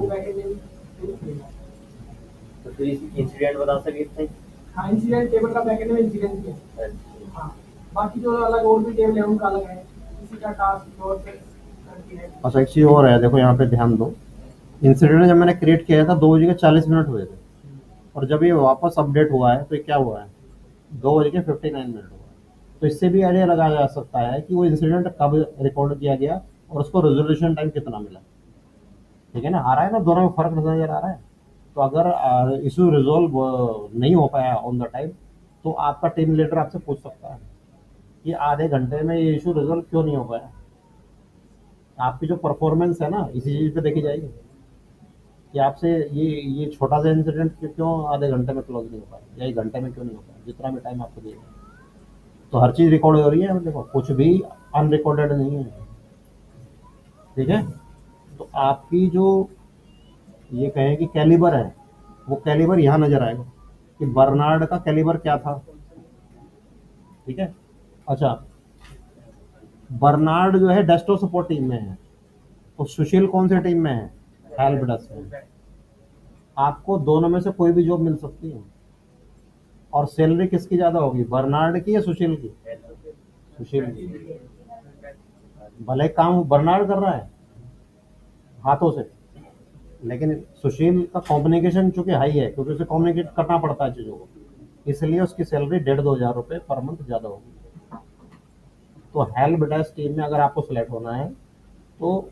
तो फिर इसी इंसिडेंट बता सके थे। अच्छा, एक चीज़ और है, देखो यहाँ पे ध्यान दो। इंसिडेंट जब मैंने क्रिएट किया था 2:40 हुए थे, और जब ये वापस अपडेट हुआ है तो ये क्या हुआ है, 2:59 हुआ है। तो इससे भी आइडिया लगाया जा सकता है कि वो इंसिडेंट कब रिकॉर्ड किया गया और उसको रेजोल्यूशन टाइम कितना मिला। ठीक है ना, आ रहा है ना, दोनों में फर्क नजर आ रहा है। तो अगर इशू रिजोल्व नहीं हो पाया ऑन द टाइम, तो आपका टीम लीडर आपसे पूछ सकता है कि आधे घंटे में ये इशू रिजोल्व क्यों नहीं हो पाया। आपकी जो परफॉर्मेंस है ना, इसी चीज पे देखी जाएगी कि आपसे ये छोटा सा इंसिडेंट क्यों आधे घंटे में क्लोज नहीं हो पाया, या 1 घंटे में क्यों नहीं हो पाया, जितना भी टाइम आपको दिया गया। तो हर चीज रिकॉर्ड हो रही है, देखो कुछ भी अनरिकॉर्डेड नहीं है। ठीक है। तो आपकी जो ये कहें कि कैलिबर है, वो कैलिबर यहाँ नजर आएगा कि बर्नार्ड का कैलिबर क्या था। ठीक है। अच्छा, बर्नार्ड जो है डेस्टो सपोर्ट टीम में है, तो सुशील कौन से टीम में है, हेल्प डेस्क में। आपको दोनों में से कोई भी जॉब मिल सकती है, और सैलरी किसकी ज्यादा होगी, बर्नार्ड की या सुशील की? सुशील की। भले काम बर्नार्ड कर रहा है हाथों से, लेकिन सुशील का कम्युनिकेशन चूंकि हाई है, क्योंकि उसे कम्युनिकेट करना पड़ता है चीजों को, इसलिए उसकी सैलरी 1,500-2,000 रुपये पर मंथ ज्यादा होगी। तो हेल्प डेस्क टीम में अगर आपको सिलेक्ट होना है तो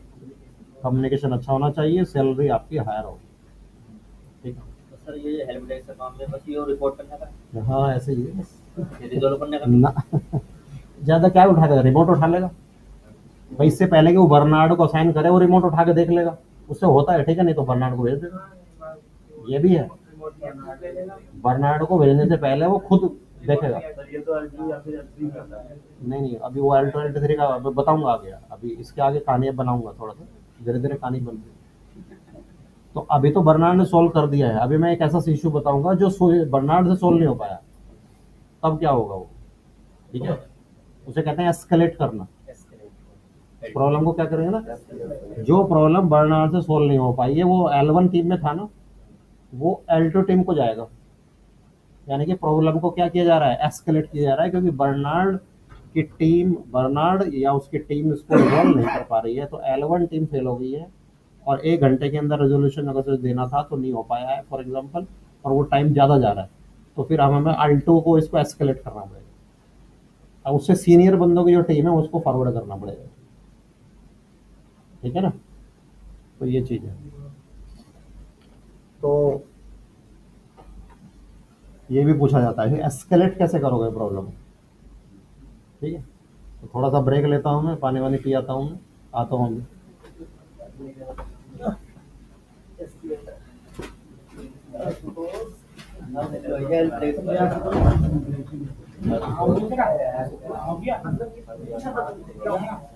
कम्युनिकेशन अच्छा होना चाहिए, सैलरी आपकी हायर होगी। ठीक तो सर ये हेल्प डेस्क का काम है, बस ये रिपोर्ट करने का, है, हाँ ऐसे ही है बस। ये रिजॉल्व करने का ना, ज्यादा क्या उठा देगा, रिमोट उठा लेगा भाई, इससे पहले कि वो बर्नार्ड को असाइन करे वो रिमोट उठा के देख लेगा, उससे होता है, ठीक है, नहीं तो बर्नार्ड को भेज देगा। ये भी है, बर्नार्ड को भेजने से पहले वो खुद देखेगा। सर ये तो अल्ट्री या फिर अल्ट्री करता है। नहीं नहीं, अभी वो L23 का अभी बताऊंगा आगे, अभी इसके आगे कहानी अब बनाऊंगा, थोड़ा सा धीरे धीरे कहानी बन रही है। तो अभी तो बर्नार्ड ने सोल्व कर दिया है, अभी मैं एक ऐसा इशू बताऊंगा जो बर्नार्ड से सोल्व नहीं हो पाया, तब क्या होगा वो। ठीक है, उसे कहते हैं एस्केलेट करना। प्रॉब्लम को क्या करेंगे ना, जो प्रॉब्लम बर्नार्ड से सोल्व नहीं हो पाई है, वो L1 टीम में था ना, वो L2 टीम को जाएगा। यानी कि प्रॉब्लम को क्या किया जा रहा है, एस्केलेट किया जा रहा है, क्योंकि बर्नार्ड या उसकी टीम इसको रिजॉल्व नहीं कर पा रही है, तो L1 टीम फेल हो गई है, और 1 घंटे के अंदर रेजोल्यूशन अगर से देना था तो नहीं हो पाया है फॉर एग्जाम्पल, और वो टाइम ज़्यादा जा रहा है, तो फिर हमें L2 को इसको एस्केलेट करना पड़ेगा, अब उससे सीनियर बंदों की जो टीम है उसको फॉरवर्ड करना पड़ेगा। ठीक है ना, तो ये चीज़ है। तो ये भी पूछा जाता है एस्केलेट कैसे करोगे प्रॉब्लम। ठीक है, तो थोड़ा सा ब्रेक लेता हूँ, मैं पानी वानी पी आता हूँ, मैं आता हूँ अभी।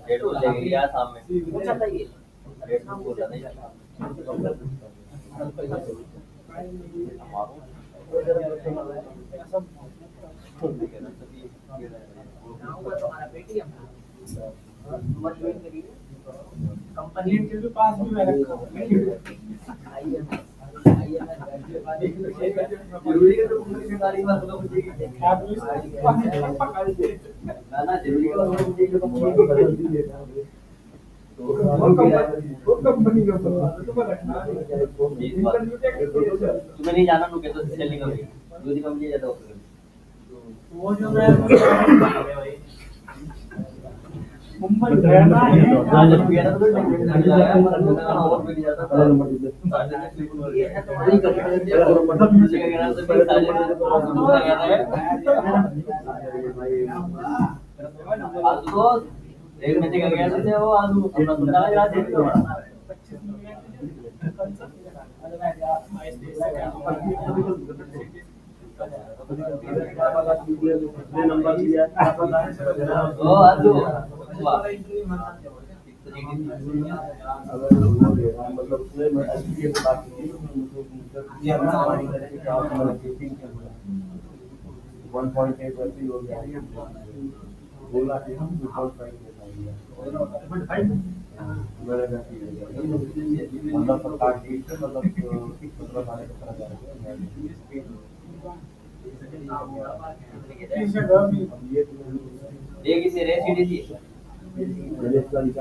डेढ़ को ले गया सामने, डेढ़ को बोला नहीं मत ज्वाइन करिए कंपनी के पास भी मैं रखा हूँ जरूरी है तो मुझे गाड़ी में तो मुझे आप भी पकड़ दे ना जरूरी है तो मुझे तो बदल दी वो कंपनी का तुम्हें रखना तुम्हें नहीं जाना नु के तो सेलिंग होगी दूसरी कंपनी ज्यादा होगी वो जो मैं मुंबई गया ना ना जब गया था तो टेंशन जाएगा और भी ज्यादा ये है तुम्हारी कंपनी मतलब मुझे गया तो भी सारे दूसरा गया है आज तो एक में गया थे वो आज अपना सुनना लगा थे नंबर दिया ओ आज ये किसी रे सीडीसी सीडीसी की है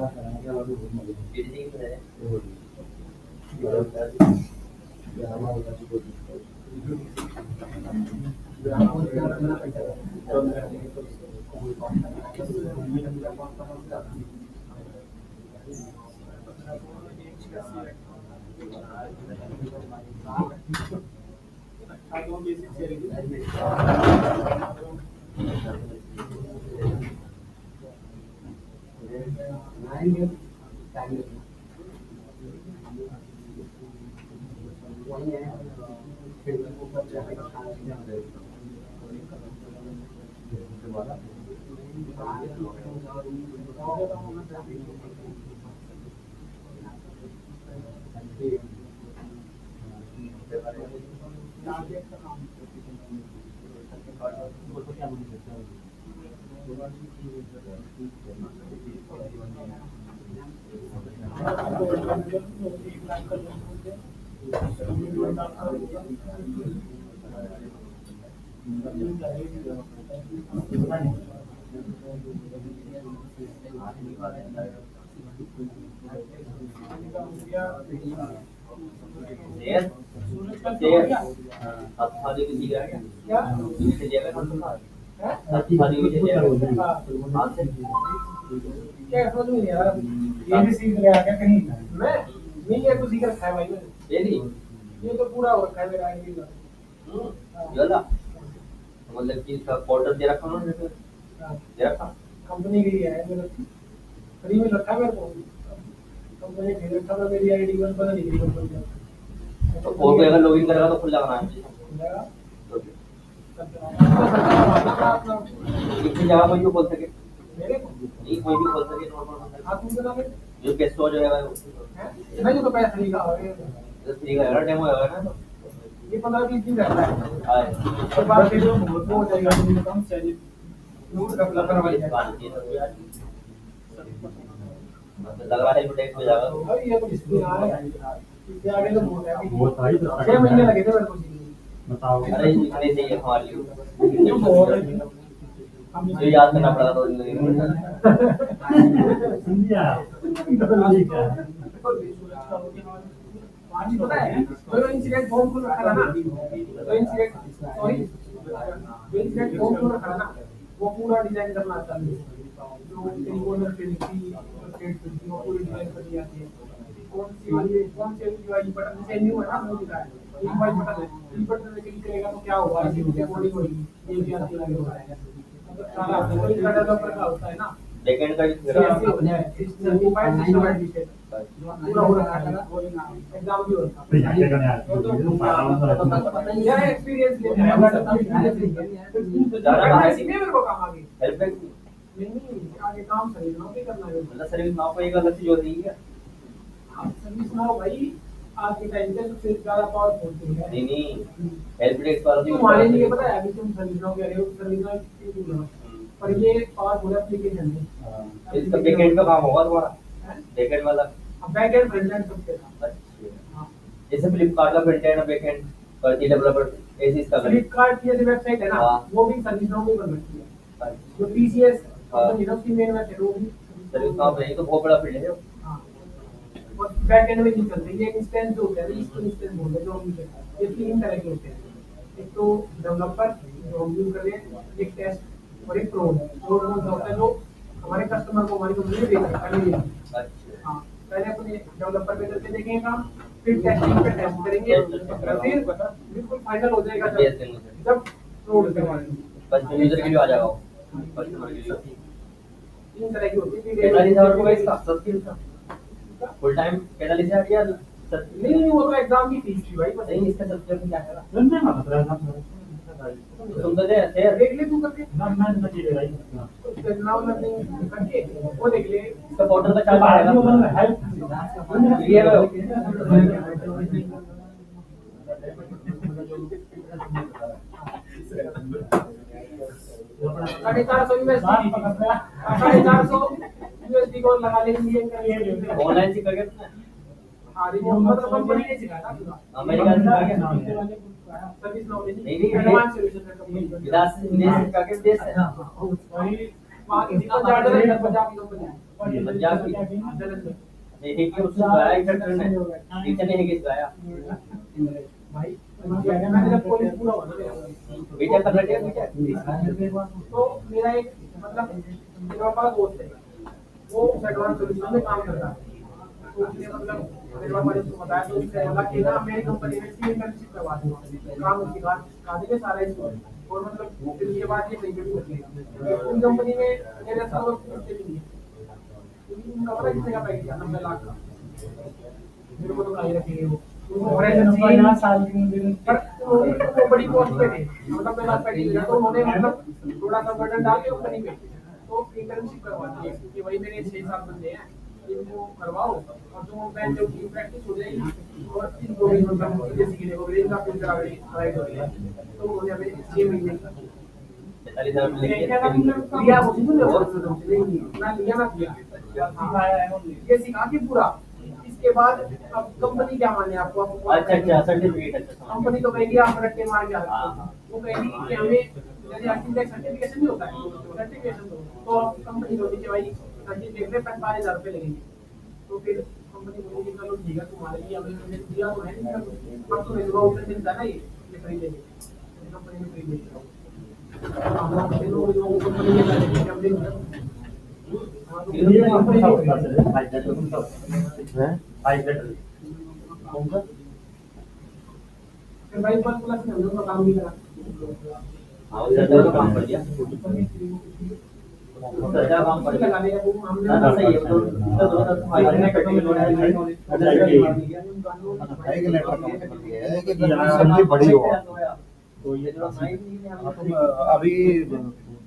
शेयर शेयर अच्छा जो किसी का क्या किसी जगह अच्छा जो किसी जगह हां से क्या समझ में नहीं आ रहा ये भी सीख लिया क्या कहीं मैं नहीं ये तो सीख रखा है भाई मैंने ये नहीं ये तो पूरा हो रखा है मेरा आईडी का ज्यादा मतलब कि इसका पोर्टल दे रखा उन्होंने दे रखा कंपनी के लिए है मेरा फ्री में रखा है मेरे को कंपनी ने रखा था मेरी आईडी वन पता नहीं कंपनी का तो और कोई अगर लॉगिन करेगा तो खुल जाएगा नाम से किसी जगह कोई भी खोल सके मेरे को नहीं कोई भी खोल सके नॉर्मल हां तुम बता दे जो पेस्ट हो जाएगा मैं जो तो पैसा फ्री का है तो फ्री का है डेमो है ना ये 15-20 दिन रहता है हां उसके बाद फिर वो हो जाएगा मुझे कम चाहिए नोट का लगा वाली है लग रहा है प्रोटेक्ट हो जाएगा भाई ये तो इसमें आ रहा है इससे आगे तो बहुत है वो था ही 6 महीने लगे थे मेरे को बताओ अरे इतने चाहिए हमारे लिए ये बहुत है हम जो याद करना पड़ेगा तो जिंदगी समझिया ठीक है आज पता है जो इंसिडेंट फॉर्म को रखा था ना जो इंसिडेंट सॉरी जो इंसिडेंट फॉर्म को रखा था ना वो पूरा डिजाइन करना आता है जो ट्रिगोनल फिनिशी स्टेट फिनिशी वो पूरी डिजाइन करनी आती है कौन से यूआई बटन से न्यू है ना वो दिखा है यूआई बटन है ई बटन से क्लिक करेगा तो क्या होगा इसकी बॉडी होगी ये भी आती है मतलब सारा कोई का डेवलपर का होता है ना बैकएंड का पूरा हो रखा है एग्जाम भी होता है तैयारी करने आ रही यह एक्सपीरियंस लेने है इसी में मेरे को काम आ गई हेल्प डेस्क नहीं आगे काम सर्विस नाउ पे करना है मतलब सर्विस नाउ को एक अलग चीज होती है सर्विस नाउ भाई आज के टाइम पे सबसे ज्यादा पावरफुल है नहीं नहीं हेल्प डेस्क वाला तुम्हारे लिए पता है अभी तुम सर्विस नाउ कह रहे हो सर्विस नाउ पर ये पावरफुल एप्लीकेशन है। इसका बैकएंड का काम होगा तुम्हारा, बैकएंड वाला। अब बैक एंड फ्रंट एंड सब के साथ। अच्छा, हाँ, जैसे फ्लिपकार्ट का फ्रंट एंड बैकएंड करती डेवलपर, ऐसे इसका करें। फ्लिपकार्ट की जैसे वेबसाइट है ना, हाँ। वो भी सर्विस नाउ में बन रखी है। अच्छा, जो टीसीएस हाँ। कंपनी है उसकी मेन वेबसाइट वो भी। सर्विस नाउ नहीं तो बहुत बड़ा फील्ड है। हाँ, और बैक एंड में नहीं चलते ये इंस्टेंस जो होता है ना, इसको इंस्टेंस बोलते हैं जो हम यूज करते हैं। ये तीन तरह के होते हैं, एक तो डेवलपर जो हम यूज कर रहे हैं, एक टेस्ट और एक प्रो। प्रो कौन सा होता है जो हमारे कस्टमर को हमारी कंपनी में देना है पहले। अच्छा, हाँ, पहले अपने डेवलपर पे करके देखेंगे काम, फिर टेस्टिंग पे टेस्ट करेंगे, और फिर बिल्कुल फाइनल हो जाएगा yes, yes, yes. जब प्रो करवाएंगे। बस यूजर के लिए आ जाएगा वो, कस्टमर के लिए। तीन तरह की होती है। 45,000 रुपये इसका सब्सक्रिप्शन का फुल टाइम 45,000 या नहीं नहीं, वो तो एग्जाम की फीस थी भाई, बस नहीं, इसका सब्सक्रिप्शन क्या है? तुम तुम तो दे देख ले तू करके नाउ लर्निंग करके वो देख ले। इसका पोर्टल का चार्ज आएगा। ये लो। 450 यूएसडी, 450 यूएसडी को लगा लेंगे ऑनलाइन सीख करके तुमने? हाँ, रिमोट मतलब कंपनी ने सिखाया था पूरा। अमेरिका से सीखा क्या? सर्विस नाउ नहीं, नहीं, एडवांस सॉल्यूशन है कंपनी का। विदेश से सीखा के विदेश से? वहाँ की पंजाब की कंपनी है। पंजाब की? जलंधर। नहीं कि उसने सिखाया इंस्ट्रक्टर ने, टीचर ने नहीं सिखाया। भाई मैंने जब कॉलेज पूरा हुआ ना मेरा, बीटेक कर रहे हैं, बीटेक? तो मेरा एक मतलब मेरा पास दोस्त है, वो एडवांस सॉल्यूशन में काम करता है। तो उसने मतलब मेरे पापा ने उसको बताया, तो उसने बोला कि ना मेरी कंपनी में सी इंटर्नशिप करवा दूंगा, काम सिखा देंगे सारा इसको, और मतलब फिर उसके बाद ये कहीं पे भी कर लेगा। उन कंपनी में मेरे साथ कुछ भी नहीं है। उनका पता कितने का पैकेज है? 90 लाख का। मेरे को तो कहीं रखेंगे वो, और पर वो बड़ी पोस्ट पे थे, मतलब मेरा पैकेज है, तो उन्होंने मतलब थोड़ा सा बर्डन डाल के कंपनी पे तो इंटर्नशिप करवा दी कि भाई मेरे 6-7 बंदे हैं, इनको करवाओ और तुम पहले की प्रैक्टिस हो जाएगी और इनको भी मतलब चीजें सीखने को मिलेगी, इनका फ्यूचर आगे ब्राइट हो जाएगा। तो उन्होंने हमें 6 महीने का 45,000 लिया, वो सुन लो ना, लिया ना किया, ये सिखा के पूरा। इसके बाद अब कंपनी क्या माने आपको? अच्छा अच्छा, सर्टिफिकेट। अच्छा, कंपनी तो कहेगी आप रट्टे मार के आ, वो कहेगी कि हमें जैसे आर्टिफिशियल सर्टिफिकेशन नहीं होता है, सर्टिफिकेशन तो कंपनी बोलती है भाई सर्टिफिकेट में 45,000 रुपये लगेंगे। तो फिर कंपनी बोलेगी चलो ठीक है, तुम्हारे लिए हमने दिया तो है नहीं, अब तुम्हें जो ऑप्शन मिलता है ना ये खरीदेंगे, कंपनी में खरीदेंगे। हम लोग कंपनी में खरीदेंगे, हम देंगे फिर भाई प्लस में हम लोग का काम भी करा। हाँ, ज्यादा तो काम कर दिया, ज्यादा काम कर दिया। लगा लिया वो हमने हाँ, सही है, तो रेगुलेटर का मतलब ये है कि सब्जी बड़ी हो, अभी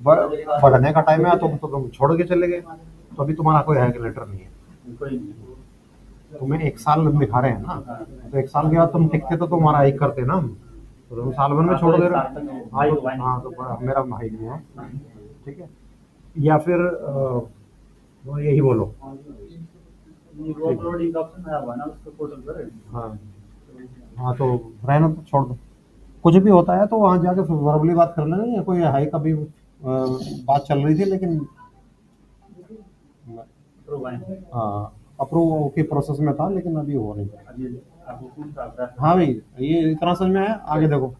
बढ़ने का टाइम है तो तुम छोड़ के चले गए, तो अभी तुम्हारा कोई रेगुलेटर नहीं है। तुम्हें 1 साल दिखा रहे हैं ना, तो 1 साल के बाद तुम टिकते तो तुम्हारा हाइक करते ना, तो तुम साल भर में छोड़ दे रहे हो। हाँ, तो मेरा हाइक नहीं है, ठीक है। या फिर यही बोलो, हाँ हाँ, तो रहना तो छोड़ दो। कुछ भी होता है तो वहाँ जाके वर्बली बात कर लेना, या कोई हाई का भी बात चल रही थी, लेकिन हाँ अप्रूव की प्रोसेस में था, लेकिन अभी हो नहीं है। हाँ भाई, ये इतना समझ में आया, आगे देखो।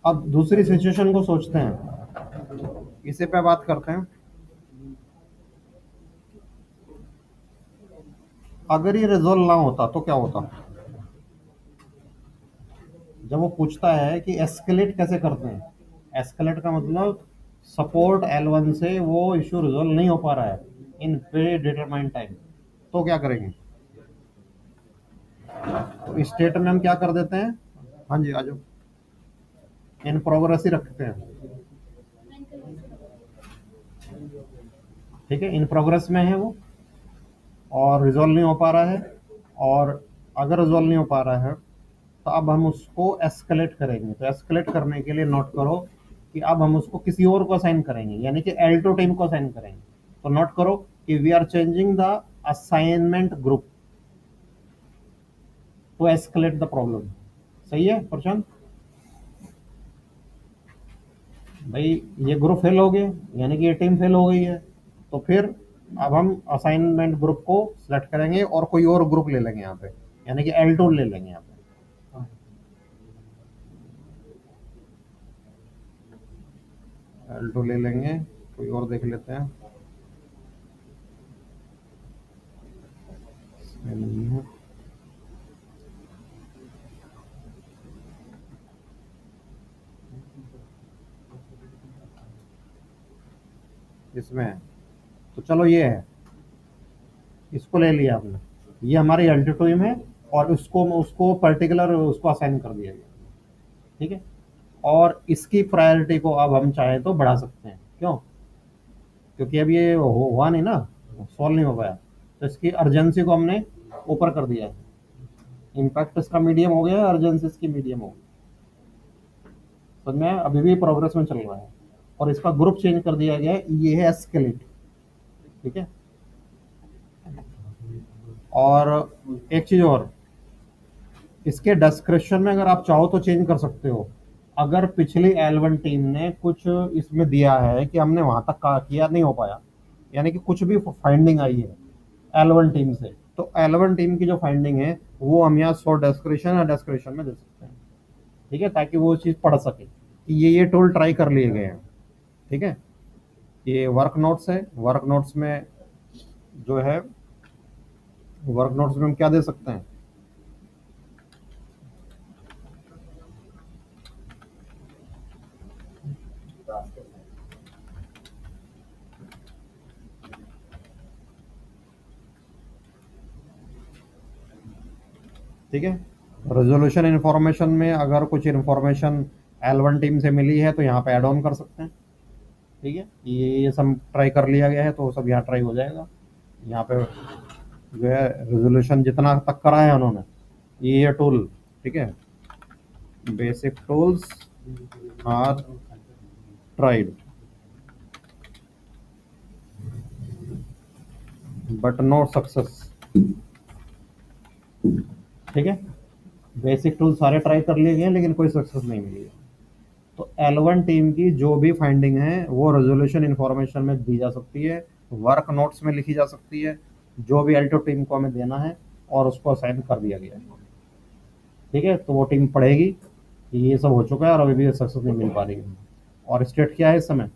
अब दूसरी सिचुएशन को सोचते हैं, इसे पे बात करते हैं। अगर ये रिजोल्व ना होता तो क्या होता? जब वो पूछता है कि एस्केलेट कैसे करते हैं, एस्केलेट का मतलब सपोर्ट L1 से वो इशू रिजोल्व नहीं हो पा रहा है इन प्री डिटरमाइंड टाइम, तो क्या करेंगे? तो स्टेट में हम क्या कर देते हैं, हाँ जी आ जाओ, इन प्रोग्रेस ही रखते हैं, ठीक है। इन प्रोग्रेस में है वो और रिजोल्व नहीं हो पा रहा है, और अगर रिजोल्व नहीं हो पा रहा है तो अब हम उसको एस्केलेट करेंगे। तो एस्केलेट करने के लिए नोट करो कि अब हम उसको किसी और को असाइन करेंगे, यानी कि एल्टो टीम को असाइन करेंगे। तो नोट करो कि we are changing the assignment group to escalate the problem. सही है प्रशांत भाई? ये ग्रुप फेल हो गया, यानी कि ये टीम फेल हो गई है। तो फिर अब हम असाइनमेंट ग्रुप को सिलेक्ट करेंगे और कोई और ग्रुप ले लेंगे यहाँ पे, यानी कि L2 ले लेंगे यहाँ पे। L2 ले लेंगे, कोई और देख लेते हैं। इसमें नहीं है। इसमें है। तो चलो ये है, इसको ले लिया आपने, ये हमारी L2 टीम है और उसको उसको पर्टिकुलर उसको असाइन कर दिया गया। ठीक है, और इसकी प्रायोरिटी को अब हम चाहे तो बढ़ा सकते हैं। क्यों? क्योंकि अब ये हुआ नहीं ना, सॉल्व नहीं हो पाया, तो इसकी अर्जेंसी को हमने ऊपर कर दिया है। इम्पैक्ट इसका मीडियम हो गया, अर्जेंसी इसकी मीडियम हो गई। समझ में आया? अभी भी प्रोग्रेस में चल रहा है और इसका ग्रुप चेंज कर दिया गया है, ये है एस्केलेट। ठीक है, और एक चीज और, इसके डिस्क्रिप्शन में अगर आप चाहो तो चेंज कर सकते हो। अगर पिछली L1 टीम ने कुछ इसमें दिया है कि हमने वहां तक किया नहीं हो पाया, यानी कि कुछ भी फाइंडिंग आई है L1 टीम से, तो L1 टीम की जो फाइंडिंग है वो हम यहाँ शो डिस्क्रिप्शन या डिस्क्रिप्शन में दे सकते हैं। ठीक है, ताकि वो चीज़ पढ़ सके कि ये टूल ट्राई कर लिए गए हैं। ठीक है, ये वर्क नोट्स है, वर्क नोट्स में जो है, वर्क नोट्स में हम क्या दे सकते हैं? ठीक है, रेजोल्यूशन इंफॉर्मेशन में अगर कुछ इंफॉर्मेशन L1 टीम से मिली है तो यहाँ पे ऐड ऑन कर सकते हैं। ठीक है, ये सब ट्राई कर लिया गया है तो सब यहाँ ट्राई हो जाएगा। यहाँ पे जो है रेजोल्यूशन जितना तक करा है उन्होंने, ये टूल। ठीक है, basic tools are tried but no success. ठीक है, बेसिक टूल सारे ट्राई कर लिए गए लेकिन कोई सक्सेस नहीं मिली है। तो L1 टीम की जो भी फाइंडिंग है वो रेजोल्यूशन इंफॉर्मेशन में दी जा सकती है, वर्क नोट्स में लिखी जा सकती है, जो भी L2 टीम को हमें देना है, और उसको असाइन कर दिया गया है। ठीक है, तो वो टीम पढ़ेगी कि ये सब हो चुका है और अभी भी सक्सेस नहीं मिल पा रही है। और स्टेट क्या है इस समय?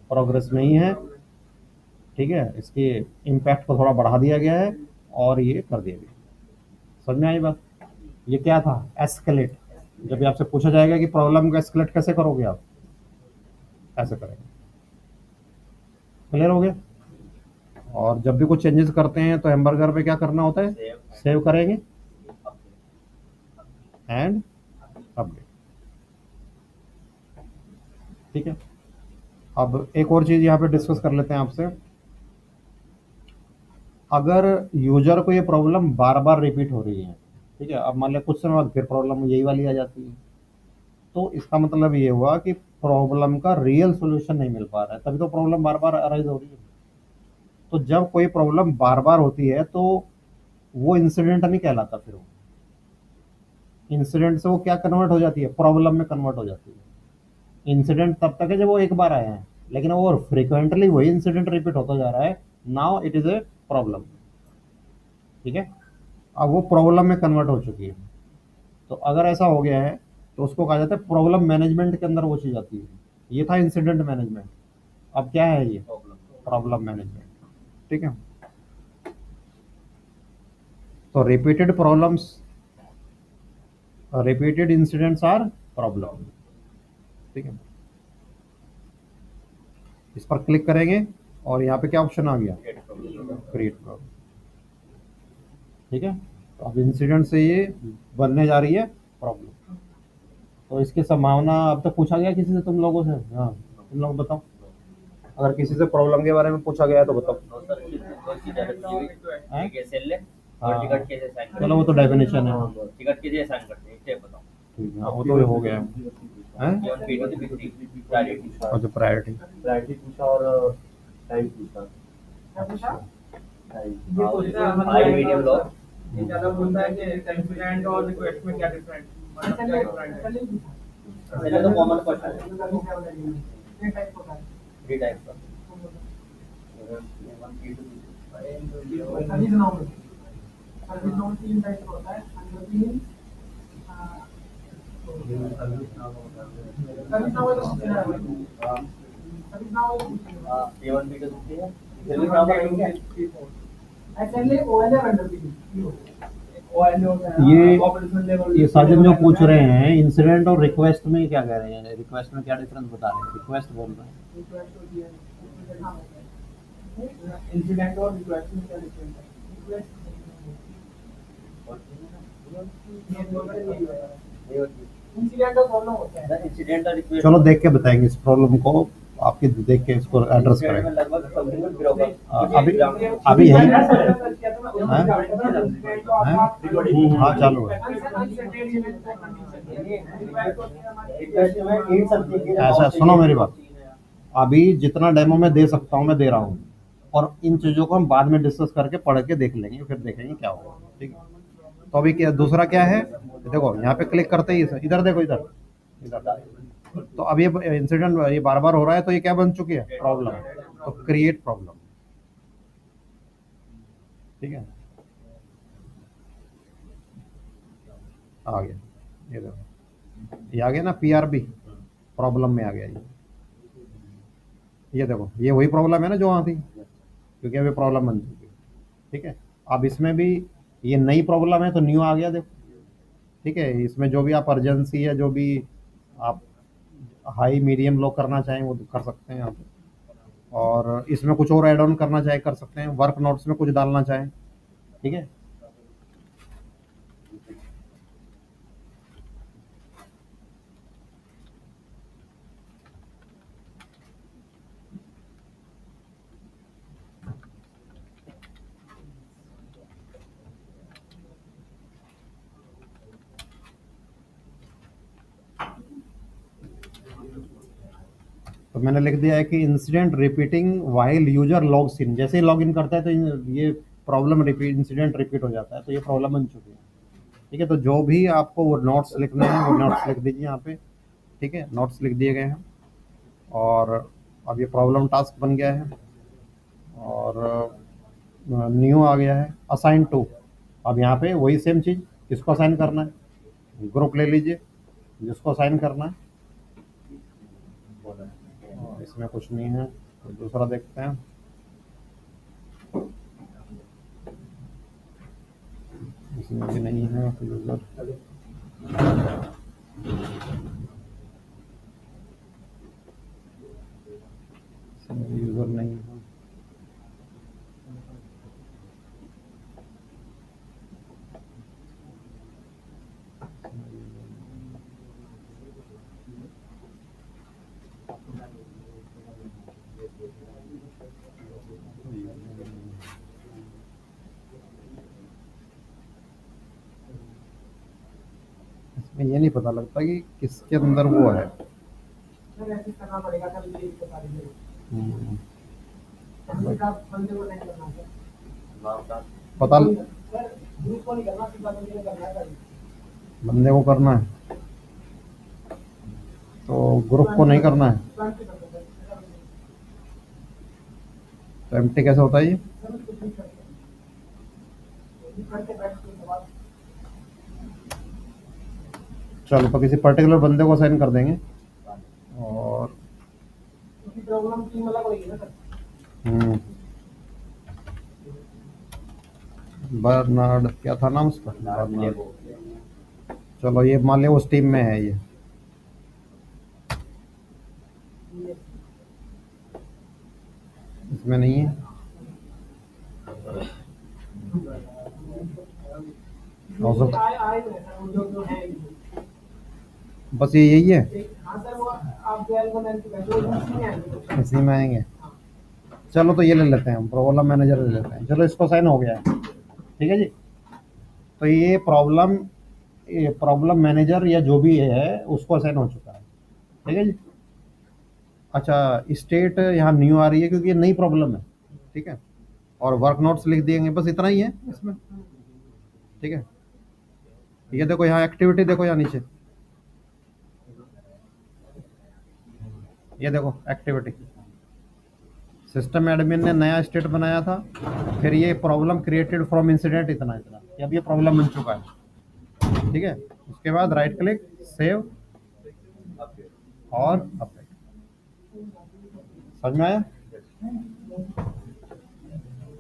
प्रोग्रेस नहीं है। ठीक है, इसके इम्पैक्ट को थोड़ा बढ़ा दिया गया है और ये कर दिया गया। समझ में आई बात? ये क्या था? एस्केलेट। जब भी आपसे पूछा जाएगा कि प्रॉब्लम को एस्केलेट कैसे करोगे, आप ऐसे करेंगे। क्लियर हो गया? और जब भी कुछ चेंजेस करते हैं तो हैमबर्गर पे क्या करना होता है? सेव करेंगे एंड अपडेट। ठीक है, अब एक और चीज यहाँ पे डिस्कस कर लेते हैं आपसे। अगर यूजर को ये प्रॉब्लम बार बार रिपीट हो रही है, ठीक है, अब मान लिया कुछ समय बाद फिर प्रॉब्लम यही वाली आ जाती है, तो इसका मतलब ये हुआ कि प्रॉब्लम का रियल सोल्यूशन नहीं मिल पा रहा है, तभी तो प्रॉब्लम बार बार अराइज हो रही है। तो जब कोई प्रॉब्लम बार बार होती है तो वो इंसिडेंट नहीं कहलाता, फिर वो इंसिडेंट से वो क्या कन्वर्ट हो जाती है? प्रॉब्लम में कन्वर्ट हो जाती है। इंसिडेंट तब तक है जब वो एक बार आया है, लेकिन वो फ्रिक्वेंटली वही इंसिडेंट रिपीट होता जा रहा है, now it is a problem. ठीक है, अब वो प्रॉब्लम में कन्वर्ट हो चुकी है। तो अगर ऐसा हो गया है तो उसको कहा जाता है प्रॉब्लम मैनेजमेंट के अंदर वो चीज आती है। ये था इंसिडेंट मैनेजमेंट, अब क्या है ये? Problem management. ठीक है, तो repeated problems, repeated incidents are problem. ठीक है, इस पर क्लिक करेंगे और यहाँ पे क्या ऑप्शन आ गया? Create problem. ठीक है, तो अब इंसिडेंट से ये बनने जा रही है प्रॉब्लम। तो इसकी संभावना, अब तक पूछा गया किसी से तुम लोगों से? हाँ, तुम लोग बताओ, अगर किसी से प्रॉब्लम के बारे में पूछा गया तो बताओ। हाँ, चलो वो तो डेफिनेशन है। टिकट कैसे साइन करते हैं स्टेप बताओ। ठीक है, वो तो हो गया। हैं? P1 P2 से P3 प्रायोरिटी और जो प्रायोरिटी प्रायोरिटी पूछा और टाइम पूछा क्या पूछा? टाइम ये पूछा हाई मीडियम लो ये ज्यादा बोलता है कि इंसिडेंट और रिक्वेस्ट में क्या डिफरेंट मतलब क्या डिफरेंट है? पहले तो कॉमन क्वेश्चन है ये टाइप होता है 3 टाइप का service noun service noun 3 type का होता है सर्विस नाउन तो सर्विस नाउन हां P1 P2 दिखती है फिर भी बराबर रहेंगे एक्चुअली ओएल है वेंडर की ओएल होता है ऑपरेशन लेवल ये साजन जो पूछ रहे हैं इंसिडेंट और रिक्वेस्ट में क्या कह रहे हैं, रिक्वेस्ट में क्या डिफरेंस बता रहे हैं, रिक्वेस्ट बोल रहे हैं। इंसिडेंट और रिक्वेस्ट में क्या डिफरेंस है? इंसिडेंट का प्रॉब्लम होता है इंसिडेंट और रिक्वेस्ट चलो देख के बताएंगे इस प्रॉब्लम को, आपके देख के इसको एड्रेस करेंगे। लगभग समथिंग में गिरोगा अभी यही हाँ चालू है। ऐसा सुनो मेरी बात, अभी जितना डेमो में दे सकता हूँ मैं दे रहा हूँ, और इन चीज़ों को हम बाद में डिस्कस करके पढ़ के देख लेंगे, फिर देखेंगे क्या होगा। ठीक है, तो अभी क्या दूसरा क्या है, देखो यहाँ पे क्लिक करते ही इधर देखो, इधर इधर तो अब ये इंसिडेंट ये बार बार हो रहा है, तो ये क्या बन चुकी है, प्रॉब्लम। तो क्रिएट प्रॉब्लम, ठीक है, आ गया ये देखो, ये आ गया ना, PRB प्रॉब्लम में आ गया ये देखो, ये वही प्रॉब्लम है ना जो वहाँ थी, क्योंकि अभी प्रॉब्लम बन चुकी है। ठीक है, अब इसमें भी ये नई प्रॉब्लम है तो न्यू आ गया देखो। ठीक है, इसमें जो भी आप अर्जेंसी या जो भी आप हाई मीडियम लो करना चाहें वो कर सकते हैं यहाँ पे, और इसमें कुछ और ऐड ऑन करना चाहे कर सकते हैं, वर्क नोट्स में कुछ डालना चाहें। ठीक है, तो मैंने लिख दिया है कि incident repeating while user logs in, जैसे ही लॉग इन करता है तो ये प्रॉब्लम रिपीट, इंसिडेंट रिपीट हो जाता है, तो ये प्रॉब्लम बन चुकी है। ठीक है, तो जो भी आपको वो नोट्स लिखने हैं वो नोट्स लिख दीजिए यहाँ पे। ठीक है, नोट्स लिख दिए गए हैं, और अब ये प्रॉब्लम टास्क बन गया है, और न्यू आ गया है, असाइन टू। अब यहाँ पे वही सेम चीज़, किसको असाइन करना है, ग्रुप ले लीजिए जिसको असाइन करना है। इसमें कुछ नहीं है, तो दूसरा देखते हैं। इसमें भी नहीं है, तो यूजर यूजर नहीं है। इसमें ये नहीं पता लगता कि किसके अंदर वो है। करना पड़ेगा सर, ये दिक्कत आ रही है। हम्म, बंदे को नहीं करना है पता सर, ग्रुप को नहीं करना, सीधा बंदे को करना है। बंदे को करना है, तो ग्रुप को नहीं करना है, तो एम्प्टी कैसे होता है ये। चलो, तो किसी पर्टिकुलर बंदे को असाइन कर देंगे, और प्रॉब्लम टीम अलग होगी ना सर। बर्नार्ड क्या था नाम उसका, बर्नार्ड। चलो, ये मान लिया उस टीम में है ये। इसमें नहीं है, बस ये यही है, इसी में आएंगे। चलो, तो ये ले लेते हैं हम, प्रॉब्लम मैनेजर ले लेते हैं। चलो, इसको साइन हो गया है। ठीक है जी, तो ये प्रॉब्लम मैनेजर या जो भी है उसको असाइन हो चुका है। ठीक है जी। अच्छा, स्टेट यहाँ न्यू आ रही है क्योंकि ये नई प्रॉब्लम है, ठीक है। और वर्क नोट्स लिख दिएंगे, बस इतना ही है इसमें, ठीक है। ये देखो यहाँ एक्टिविटी देखो यहाँ नीचे, ये देखो एक्टिविटी, सिस्टम एडमिन ने नया स्टेट बनाया था, फिर ये प्रॉब्लम क्रिएटेड फ्रॉम इंसिडेंट इतना इतना, अब ये प्रॉब्लम बन चुका है, ठीक है। उसके बाद राइट क्लिक, सेव और अपडेट। समझ में आया?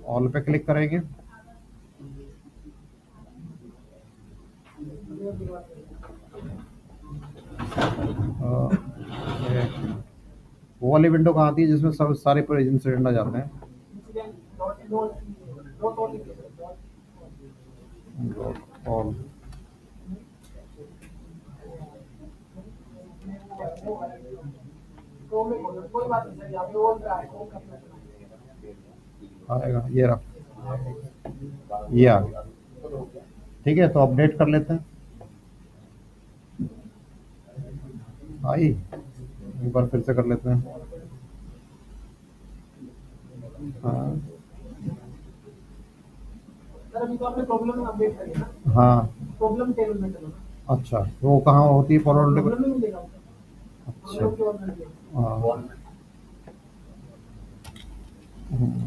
ऑल पे क्लिक करेंगे, वो वाली विंडो कहाँ आती है जिसमें सब सारे पूरे इंसिडेंट आ जाते हैं? ऑल। कोई बात नहीं सर, यहाँ पे और क्या है, और करना आएगा, ये रहा, ये आ गया, ठीक है। तो अपडेट कर लेते हैं, आई एक बार फिर से कर लेते हैं, हाँ सर अभी तो आपने प्रॉब्लम अपडेट करी ना, हाँ। प्रॉब्लम टेबल में चलो ना, अच्छा, तो वो कहाँ होती है फॉरवर्ड? प्रॉब्लम में मिलेगा अच्छा, हाँ,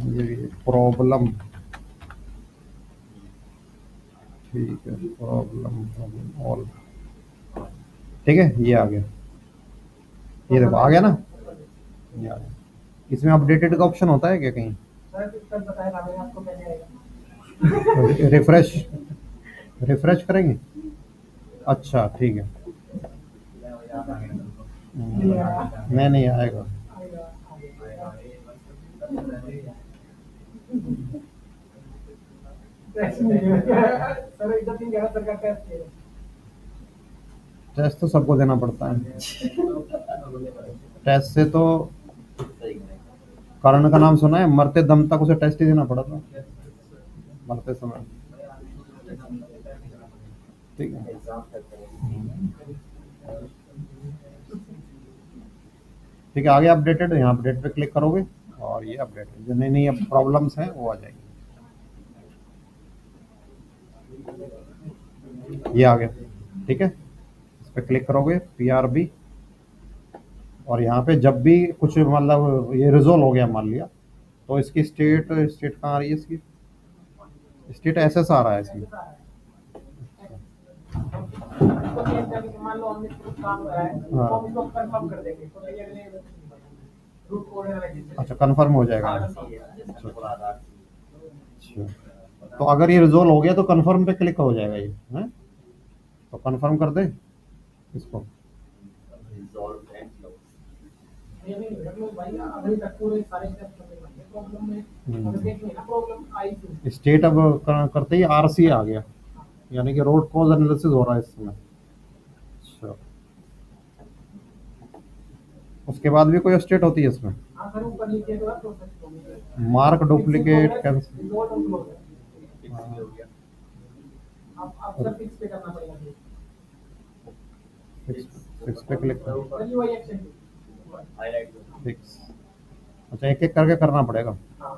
ये प्रॉब्लम, ठीक है, प्रॉब्लम ऑल, ठीक है, ये आ गया, ये देखो आ गया ना, ये आ गया। इसमें अपडेटेड का ऑप्शन होता है क्या कहीं? सर सर बताया था मैंने आपको, पहले आएगा रिफ्रेश, रिफ्रेश करेंगे, अच्छा ठीक है, नहीं नहीं आएगा, सर इधर तीन ग्यारह सर का टेस्ट है, टेस्ट तो सबको देना पड़ता है, टेस्ट से तो कर्ण का नाम सुना है, मरते दम तक उसे टेस्ट ही देना पड़ा था, मरते समय, ठीक है। ठीक है, आगे अपडेटेड, यहाँ अपडेट पे क्लिक करोगे और ये अपडेट, जो नई नई प्रॉब्लम्स हैं वो आ जाएगी, ये आ गया, ठीक है। इस पे क्लिक करोगे, PRB, और यहाँ पे जब भी कुछ मतलब ये रिजोल्व हो गया मान लिया, तो इसकी स्टेट कहाँ आ रही है? इसकी स्टेट SS आ रहा है इसमें, मान लो हमने कुछ काम करा है तो हम इसको कंफर्म कर देंगे, तो ये अगले रूट कोड है, अच्छा कंफर्म हो जाएगा, अच्छा, तो अगर ये रिजोल्व हो गया तो कंफर्म पे क्लिक हो जाएगा ये, है? तो कंफर्म कर दे इसको, ये नहीं मतलब भाई अभी तक पूरे सारे स्टेप करने पड़ेंगे, प्रॉब्लम में अगर देखिए ना प्रॉब्लम आई थी, स्टेट अब करते ही RC आ गया, यानी कि रोड कॉज एनालिसिस हो रहा है इस समय, अच्छा। उसके बाद भी कोई स्टेट होती है इसमें? हाँ सर ऊपर नीचे तो प्रोसेस होगी, mark duplicate cancel, resolve on close आप सर फिक्स पे करना पड़ेगा, फिक्स पे क्लिक करो, सर वही एक्शन फिक्स, अच्छा एक एक करके करना पड़ेगा, हाँ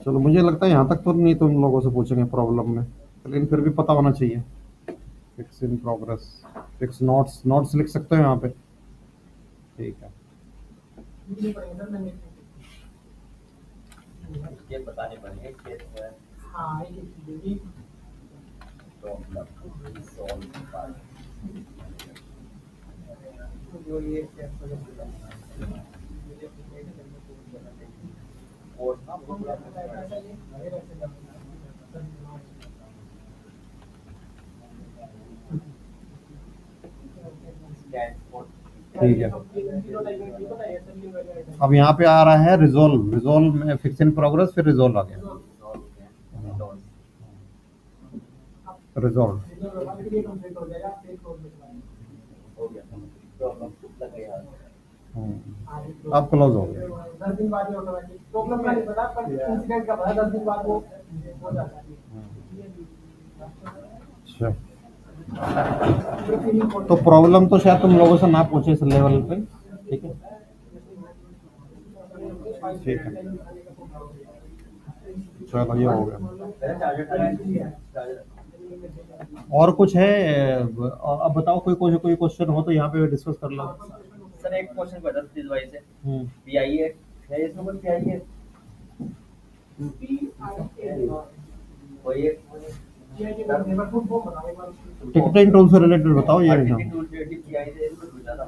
चलो मुझे लगता है यहाँ तक तो नहीं तुम लोगों से पूछेंगे प्रॉब्लम में, लेकिन फिर भी पता होना चाहिए। Fix in progress, fix notes, notes लिख सकते हो यहाँ पे, ठीक है। नहीं पड़ेगा सर, मैंने ये बताने पड़ेंगे कि हाँ ये चीज़ जो ये स्टेप और ठीक है, अब यहाँ पे आ रहा है रिजोल्व, रिजोल्व में फिक्स इन प्रोग्रेस, फिर रिजोल्व आ गया, रिजोल्व, अब क्लोज हो गया, 10 दिन बाद ही ऑटोमेटिक प्रॉब्लम का नहीं पता, पर इंसिडेंट का पता, 10 दिन बाद वो हो जाता है। अच्छा तो प्रॉब्लम तो शायद तुम लोगों से ना पूछे इस लेवल पे, ठीक है, ठीक है, चलो ये हो गया। पहले चार्जर था, चार्जर और कुछ है? अब बताओ, कोई क्वेश्चन हो तो यहाँ पे डिस्कस कर लो। सर एक क्वेश्चन बता प्लीज भाई से। हम्म, पीआई है इसमें कुछ पीआई है कोई एक टिकटिंग टूल से रिलेटेड बताओ ये नहीं टिकटिंग टूल से पीआई से इसमें पूछा था।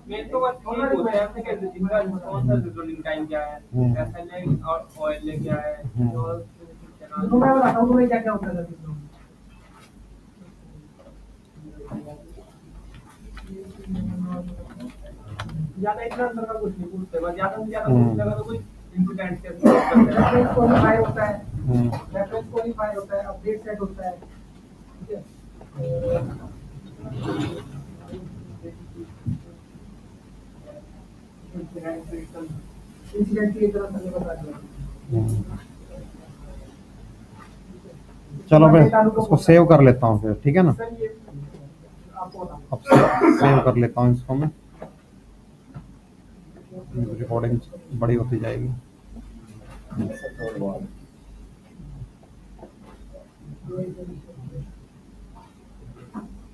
मेन तो बस ये पूछा है आपने कि जिनका कौन सा रोलिंग टाइम क्या है, एसएलए और ऑयल क्या है, और तो मैं बताता हूँ तुम्हें क्या क्या होता है। ज्यादा इतना अंदर का कुछ नहीं पूछते, बस ज्यादा से ज्यादा पूछने का तो कोई इंसिडेंट के रेफरेंस क्वालिफायर होता है, रेफरेंस क्वालिफायर होता है, अपडेट सेट होता है, ठीक है। इंसिडेंट की तरह से बता दिया। चलो मैं इसको सेव कर लेता हूँ फिर, ठीक है ना? सर ये आपको बताऊं। अब सेव कर लेता हूँ इसको मैं, रिकॉर्डिंग बड़ी होती जाएगी।